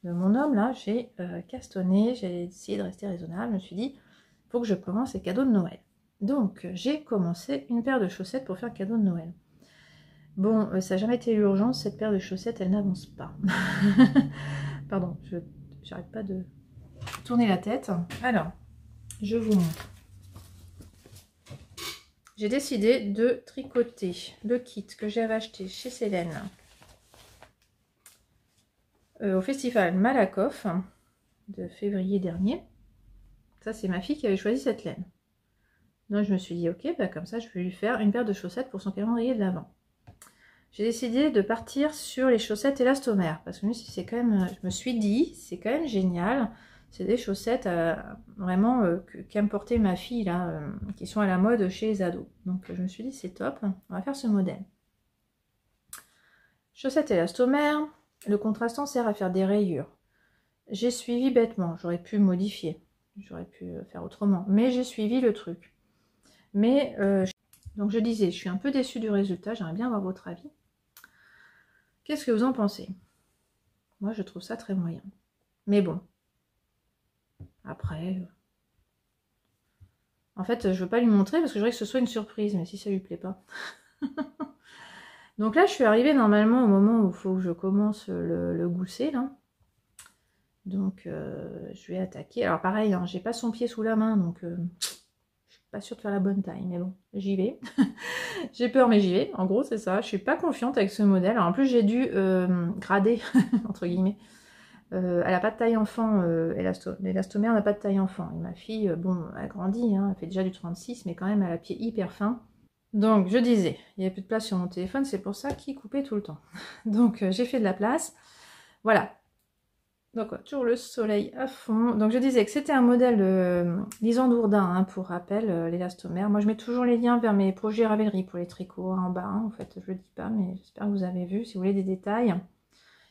de mon homme, là, j'ai castonné, j'ai essayé de rester raisonnable, je me suis dit, il faut que je commence les cadeaux de Noël. Donc, j'ai commencé une paire de chaussettes pour faire cadeau de Noël. Bon, ça n'a jamais été l'urgence, cette paire de chaussettes, elle n'avance pas. Pardon, j'arrête pas de tourner la tête. Alors, je vous montre. J'ai décidé de tricoter le kit que j'avais acheté chez Célène au festival Malakoff de février dernier. Ça, c'est ma fille qui avait choisi cette laine. Donc, je me suis dit, ok, bah, comme ça, je vais lui faire une paire de chaussettes pour son calendrier de l'Avent. J'ai décidé de partir sur les chaussettes élastomères parce que c'est quand même, je me suis dit, c'est quand même génial. C'est des chaussettes vraiment qu'aime porter ma fille là, qui sont à la mode chez les ados. Donc je me suis dit c'est top, on va faire ce modèle. Chaussettes élastomères, le contrastant sert à faire des rayures. J'ai suivi bêtement, j'aurais pu modifier, j'aurais pu faire autrement, mais j'ai suivi le truc. Mais donc je disais, je suis un peu déçue du résultat, j'aimerais bien avoir votre avis. Qu'est-ce que vous en pensez? Moi je trouve ça très moyen. Mais bon. Après, en fait, je veux pas lui montrer parce que je voudrais que ce soit une surprise, mais si ça lui plaît pas. Donc là, je suis arrivée normalement au moment où il faut que je commence le gousset, là. Donc, je vais attaquer. Alors pareil, hein, j'ai pas son pied sous la main, donc je suis pas sûre de faire la bonne taille, mais bon, j'y vais. J'ai peur, mais j'y vais. En gros, c'est ça. Je suis pas confiante avec ce modèle. Alors, en plus, j'ai dû grader, entre guillemets. Elle n'a pas de taille enfant, l'élastomère n'a pas de taille enfant. Et ma fille, bon, elle grandit, hein, elle fait déjà du 36, mais quand même, elle a le pied hyper fin. Donc, je disais, il n'y avait plus de place sur mon téléphone, c'est pour ça qu'il coupait tout le temps. Donc, j'ai fait de la place. Voilà. Donc, toujours le soleil à fond. Donc, je disais que c'était un modèle Lisan Dourdin, hein, pour rappel, l'élastomère. Moi, je mets toujours les liens vers mes projets Ravelry pour les tricots en bas. Hein, en fait, je le dis pas, mais j'espère que vous avez vu. Si vous voulez des détails,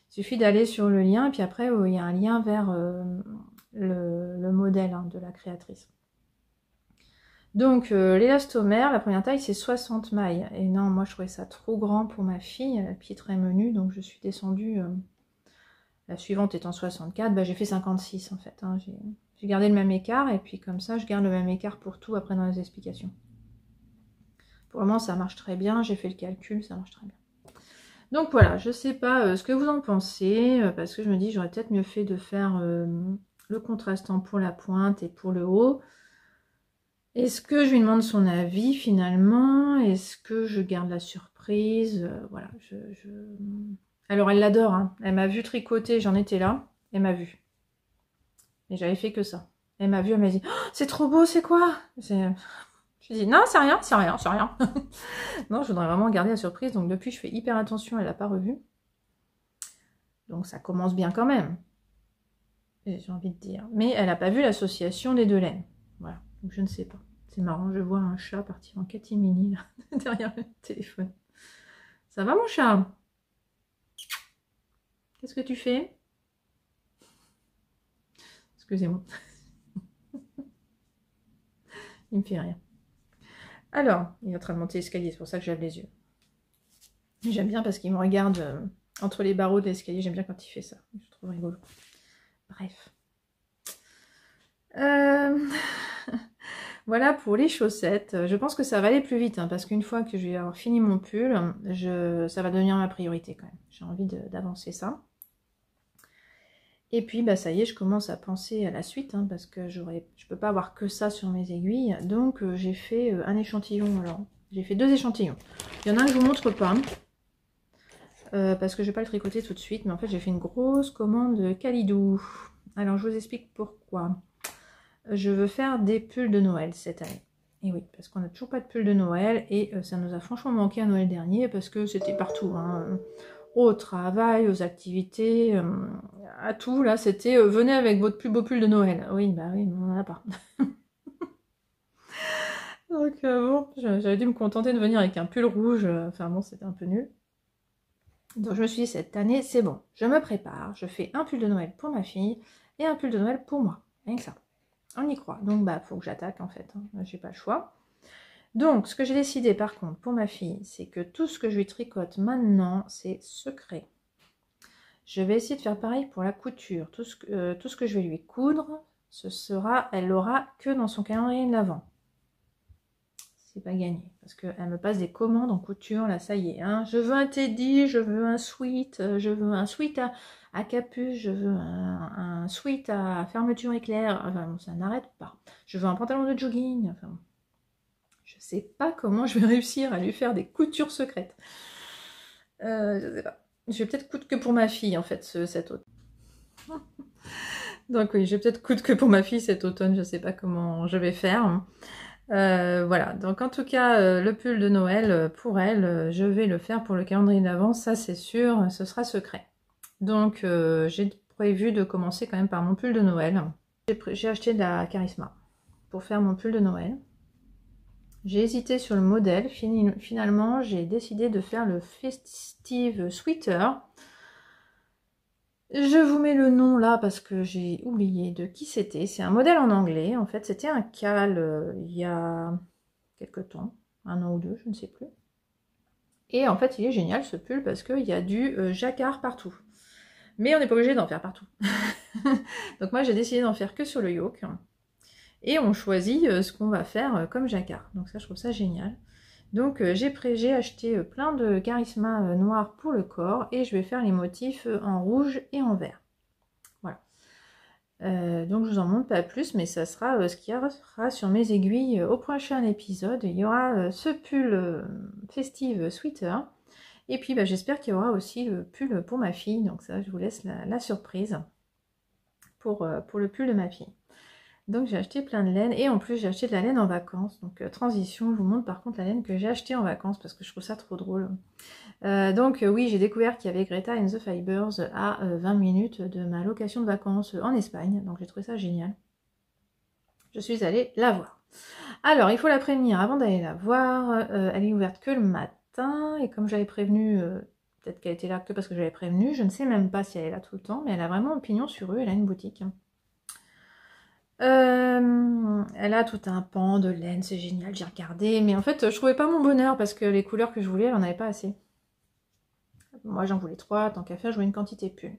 il suffit d'aller sur le lien, et puis après, il y a un lien vers le modèle, hein, de la créatrice. Donc, l'élastomère, la première taille, c'est 60 mailles. Et non, moi, je trouvais ça trop grand pour ma fille, elle a le pied très menu, donc je suis descendue, la suivante étant 64, bah, j'ai fait 56 en fait. Hein, j'ai gardé le même écart, et puis comme ça, je garde le même écart pour tout après dans les explications. Pour le moment, ça marche très bien, j'ai fait le calcul, ça marche très bien. Donc voilà, je sais pas ce que vous en pensez, parce que je me dis j'aurais peut-être mieux fait de faire le contrastant pour la pointe et pour le haut. Est-ce que je lui demande son avis finalement? Est-ce que je garde la surprise? Voilà, Alors elle l'adore, hein. Elle m'a vu tricoter, j'en étais là, elle m'a vu. Mais j'avais fait que ça. Elle m'a vu, elle m'a dit oh, c'est trop beau, c'est quoi? Je dis non, c'est rien, c'est rien, c'est rien. Non, je voudrais vraiment garder la surprise. Donc depuis, je fais hyper attention, elle l'a pas revue. Donc ça commence bien quand même. J'ai envie de dire. Mais elle n'a pas vu l'association des deux laines. Voilà, donc je ne sais pas. C'est marrant, je vois un chat partir en catimini là, derrière le téléphone. Ça va mon chat? Qu'est-ce que tu fais? Excusez-moi. Il me fait rire. Alors, il est en train de monter l'escalier, c'est pour ça que j'lève les yeux. J'aime bien parce qu'il me regarde entre les barreaux de l'escalier, j'aime bien quand il fait ça. Je trouve rigolo. Bref. Voilà pour les chaussettes. Je pense que ça va aller plus vite, hein, parce qu'une fois que je vais avoir fini mon pull, ça va devenir ma priorité quand même. J'ai envie d'avancer ça. Et puis, bah, ça y est, je commence à penser à la suite, hein, parce que je peux pas avoir que ça sur mes aiguilles. Donc, j'ai fait un échantillon. Alors, j'ai fait 2 échantillons. Il y en a un que je vous montre pas, parce que je vais pas le tricoter tout de suite. Mais en fait, j'ai fait une grosse commande Calidou. Alors, je vous explique pourquoi. Je veux faire des pulls de Noël cette année. Et oui, parce qu'on n'a toujours pas de pull de Noël. Et ça nous a franchement manqué à Noël dernier, parce que c'était partout, hein. Au travail, aux activités, à tout, là, c'était venez avec votre plus beau pull de Noël. Oui, bah oui, mais on n'en a pas. Donc bon, j'avais dû me contenter de venir avec un pull rouge, enfin bon, c'était un peu nul. Donc je me suis dit, cette année, c'est bon, je me prépare, je fais un pull de Noël pour ma fille et un pull de Noël pour moi, rien que ça. On y croit, donc bah, faut que j'attaque en fait, hein. J'ai pas le choix. Donc, ce que j'ai décidé par contre pour ma fille, c'est que tout ce que je lui tricote maintenant, c'est secret. Je vais essayer de faire pareil pour la couture. Tout ce que je vais lui coudre, elle l'aura que dans son calendrier de l'Avent. C'est pas gagné, parce qu'elle me passe des commandes en couture, là ça y est. Hein. Je veux un teddy, je veux un sweat, à capuche, je veux un sweat à fermeture éclair. Enfin bon, ça n'arrête pas. Je veux un pantalon de jogging. Enfin bon. Je sais pas comment je vais réussir à lui faire des coutures secrètes. Je sais pas. Je vais peut-être coudre que pour ma fille en fait cet automne. Donc oui, je vais peut-être coudre que pour ma fille cet automne, je sais pas comment je vais faire. Voilà, donc en tout cas, le pull de Noël, pour elle, je vais le faire pour le calendrier d'avant, ça c'est sûr, ce sera secret. Donc j'ai prévu de commencer quand même par mon pull de Noël. J'ai acheté de la Charisma pour faire mon pull de Noël. J'ai hésité sur le modèle, finalement j'ai décidé de faire le Festive Sweater. Je vous mets le nom là parce que j'ai oublié de qui c'était. C'est un modèle en anglais. En fait, c'était un cal il y a quelques temps, 1 an ou 2, je ne sais plus. Et en fait, il est génial ce pull parce qu'il y a du jacquard partout. Mais on n'est pas obligé d'en faire partout. Donc moi, j'ai décidé d'en faire que sur le yoke. Et on choisit ce qu'on va faire comme jacquard. Donc ça, je trouve ça génial. Donc j'ai acheté plein de Charisma noir pour le corps et je vais faire les motifs en rouge et en vert. Voilà. Donc je vous en montre pas plus, mais ça sera ce qu'il y aura sur mes aiguilles au prochain épisode. Il y aura ce pull Festive Sweater. Et puis j'espère qu'il y aura aussi le pull pour ma fille. Donc ça, je vous laisse la surprise pour le pull de ma fille. Donc j'ai acheté plein de laine et en plus j'ai acheté de la laine en vacances. Donc transition, je vous montre par contre la laine que j'ai achetée en vacances parce que je trouve ça trop drôle. Oui, j'ai découvert qu'il y avait Greta and the Fibers à 20 minutes de ma location de vacances en Espagne. Donc j'ai trouvé ça génial. Je suis allée la voir. Alors il faut la prévenir avant d'aller la voir. Elle est ouverte que le matin et comme j'avais prévenu... peut-être qu'elle était là que parce que j'avais prévenu. Je ne sais même pas si elle est là tout le temps, mais elle a vraiment un pignon sur rue, elle a une boutique. Elle a tout un pan de laine, c'est génial, j'ai regardé, mais en fait je trouvais pas mon bonheur parce que les couleurs que je voulais, elle en avait pas assez. Moi j'en voulais 3, tant qu'à faire je voulais une quantité pull.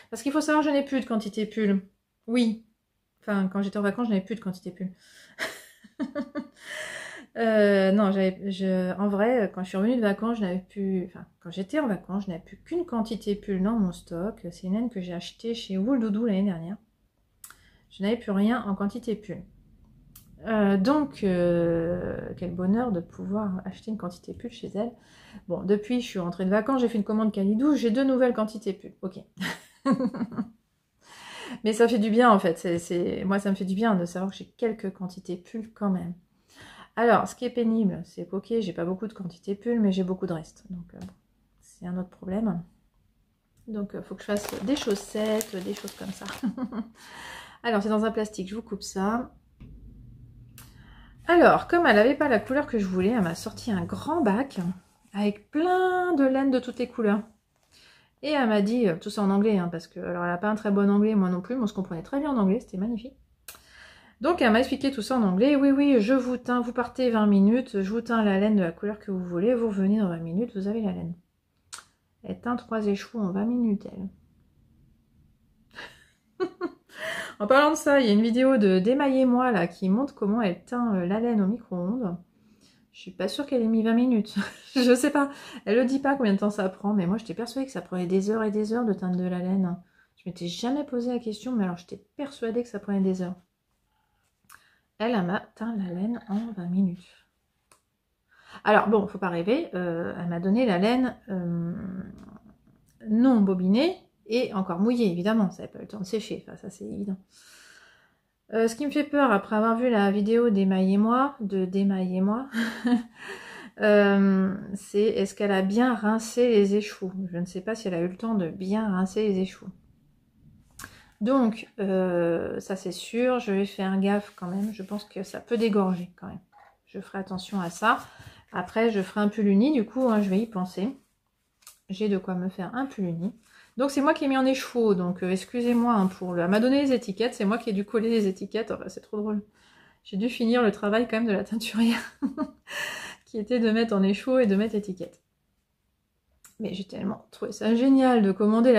Parce qu'il faut savoir, je n'ai plus de quantité pull. Oui, enfin quand j'étais en vacances je n'avais plus de quantité pull. Non, en vrai, quand je suis revenue de vacances, je n'avais plus... Enfin, quand j'étais en vacances, je n'avais plus qu'une quantité pull dans mon stock. C'est une laine que j'ai achetée chez Wool Doudou l'année dernière. Je n'avais plus rien en quantité pull. Quel bonheur de pouvoir acheter une quantité pull chez elle. Bon, depuis, je suis rentrée de vacances, j'ai fait une commande Calidou, j'ai 2 nouvelles quantités pull. Ok. Mais ça fait du bien, en fait. Moi, ça me fait du bien de savoir que j'ai quelques quantités pull quand même. Alors, ce qui est pénible, c'est qu'ok, j'ai pas beaucoup de quantité pull, mais j'ai beaucoup de reste. Donc, c'est un autre problème. Donc, il faut que je fasse des chaussettes, des choses comme ça. Alors, c'est dans un plastique, je vous coupe ça. Alors, comme elle n'avait pas la couleur que je voulais, elle m'a sorti un grand bac avec plein de laine de toutes les couleurs. Et elle m'a dit, tout ça en anglais, hein, parce que alors elle n'a pas un très bon anglais, moi non plus, mais on se comprenait très bien en anglais, c'était magnifique. Donc elle m'a expliqué tout ça en anglais. Oui, oui, je vous teins, vous partez 20 minutes, je vous teins la laine de la couleur que vous voulez, vous revenez dans 20 minutes, vous avez la laine. Elle teint 3 échevaux en 20 minutes, elle. En parlant de ça, il y a une vidéo de Démaillez-moi là qui montre comment elle teint la laine au micro-ondes. Je suis pas sûre qu'elle ait mis 20 minutes. Je sais pas. Elle ne dit pas combien de temps ça prend, mais moi j'étais persuadée que ça prenait des heures et des heures de teindre de la laine. Je m'étais jamais posé la question, mais alors j'étais persuadée que ça prenait des heures. Elle m'a teint la laine en 20 minutes. Alors bon, faut pas rêver. Elle m'a donné la laine non bobinée et encore mouillée, évidemment. Ça n'avait pas eu le temps de sécher. Enfin, ça c'est évident. Ce qui me fait peur, après avoir vu la vidéo Démaillez-moi, c'est est-ce qu'elle a bien rincé les échevaux. Je ne sais pas si elle a eu le temps de bien rincer les échevaux. Donc, ça c'est sûr, je vais faire gaffe quand même. Je pense que ça peut dégorger quand même. Je ferai attention à ça. Après, je ferai un pull uni, du coup, hein, je vais y penser. J'ai de quoi me faire un pull uni. Donc c'est moi qui ai mis en écheveau, donc excusez-moi hein, pour le... Elle m'a donné les étiquettes, c'est moi qui ai dû coller les étiquettes, enfin, c'est trop drôle. J'ai dû finir le travail quand même de la teinturière, qui était de mettre en écheveau et de mettre l'étiquette. Mais j'ai tellement trouvé ça génial de commander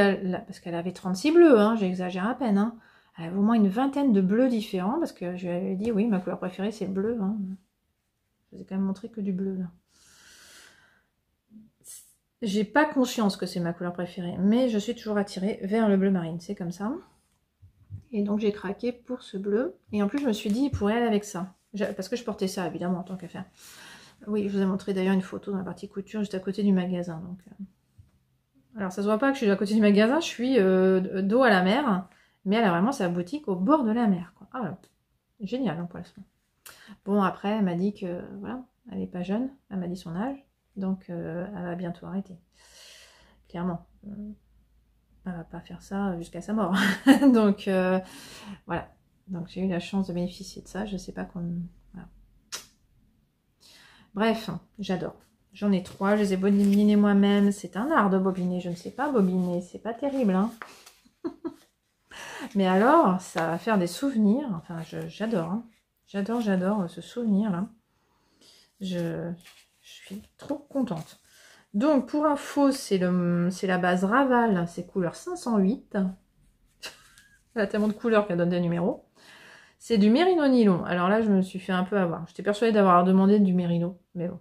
parce qu'elle avait 36 bleus, hein, j'exagère à peine. Hein. Elle avait au moins une vingtaine de bleus différents, parce que je lui avais dit, oui, ma couleur préférée, c'est le bleu. Hein. Je vous ai quand même montré que du bleu, là. J'ai pas conscience que c'est ma couleur préférée, mais je suis toujours attirée vers le bleu marine, c'est comme ça. Et donc j'ai craqué pour ce bleu. Et en plus, je me suis dit, il pourrait aller avec ça. Parce que je portais ça, évidemment, en tant qu'affaire. Oui, je vous ai montré d'ailleurs une photo dans la partie couture, juste à côté du magasin. Donc, alors, ça se voit pas que je suis à côté du magasin, je suis dos à la mer. Mais elle a vraiment sa boutique au bord de la mer. Quoi. Ah, génial, l'emplacement. Bon, après, elle m'a dit que, voilà, elle n'est pas jeune. Elle m'a dit son âge. Donc, elle va bientôt arrêter. Clairement. Elle va pas faire ça jusqu'à sa mort. Donc, voilà. Donc, j'ai eu la chance de bénéficier de ça. Je sais pas comment... Voilà. Bref, j'adore. J'en ai 3, je les ai bobinés moi-même. C'est un art de bobiner. Je ne sais pas bobiner. C'est pas terrible, hein. Mais alors, ça va faire des souvenirs. Enfin, j'adore. Hein. J'adore ce souvenir-là. Je suis trop contente. Donc, pour info, c'est la base Raval. C'est couleur 508. Elle a tellement de couleurs qu'elle donne des numéros. C'est du mérino nylon. Alors là, je me suis fait un peu avoir. J'étais persuadée d'avoir demandé du mérino. Mais bon.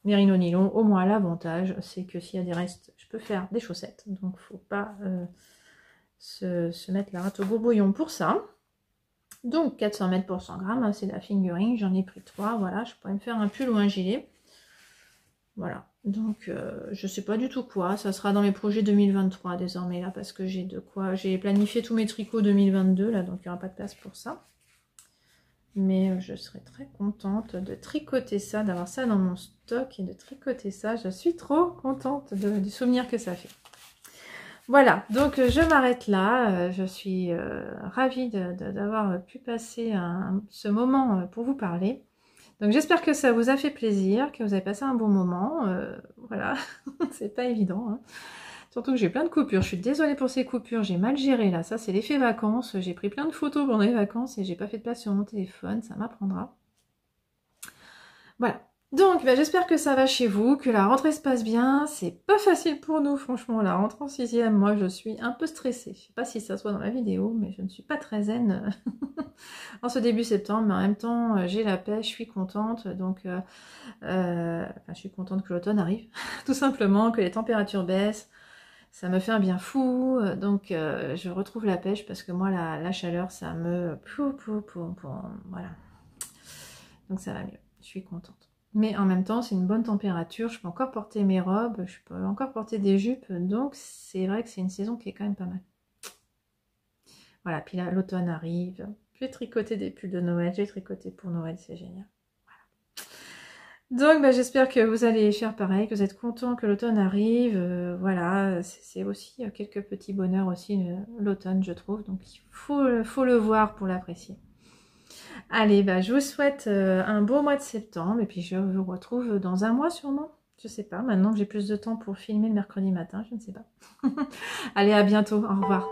Mérino nylon, au moins l'avantage, c'est que s'il y a des restes, je peux faire des chaussettes. Donc, faut pas se mettre la rate au bourboillon pour ça. Donc, 400 mètres pour 100 grammes, hein, c'est de la fingering. J'en ai pris 3. Voilà, je pourrais me faire un pull ou un gilet. Voilà. Donc, je sais pas du tout quoi. Ça sera dans mes projets 2023 désormais, là, parce que j'ai de quoi. J'ai planifié tous mes tricots 2022, là, donc il n'y aura pas de place pour ça. Mais je serais très contente de tricoter ça, d'avoir ça dans mon stock et de tricoter ça. Je suis trop contente du souvenir que ça fait. Voilà, donc je m'arrête là. Je suis ravie d'avoir pu passer ce moment pour vous parler. Donc j'espère que ça vous a fait plaisir, que vous avez passé un bon moment. Voilà, c'est pas évident. Hein. Surtout que j'ai plein de coupures. Je suis désolée pour ces coupures, j'ai mal géré là. Ça, c'est l'effet vacances. J'ai pris plein de photos pendant les vacances et j'ai pas fait de place sur mon téléphone. Ça m'apprendra. Voilà. Donc, j'espère que ça va chez vous, que la rentrée se passe bien. C'est pas facile pour nous, franchement. La rentrée en 6e, moi, je suis un peu stressée. Je sais pas si ça se voit dans la vidéo, mais je ne suis pas très zen en ce début septembre. Mais en même temps, j'ai la pêche, je suis contente. Donc, je suis contente que l'automne arrive. Tout simplement, que les températures baissent. Ça me fait un bien fou, donc je retrouve la pêche parce que moi la chaleur ça me... Voilà. Donc ça va mieux, je suis contente. Mais en même temps c'est une bonne température, je peux encore porter mes robes, je peux encore porter des jupes, donc c'est vrai que c'est une saison qui est quand même pas mal. Voilà, puis là l'automne arrive, je vais tricoter des pulls de Noël, je vais tricoter pour Noël, c'est génial. Donc j'espère que vous allez faire pareil, que vous êtes contents que l'automne arrive. Voilà, c'est aussi quelques petits bonheurs aussi l'automne je trouve. Donc il faut le voir pour l'apprécier. Allez, je vous souhaite un beau mois de septembre et puis je vous retrouve dans un mois sûrement. Je sais pas, maintenant que j'ai plus de temps pour filmer le mercredi matin, je ne sais pas. Allez, à bientôt, au revoir.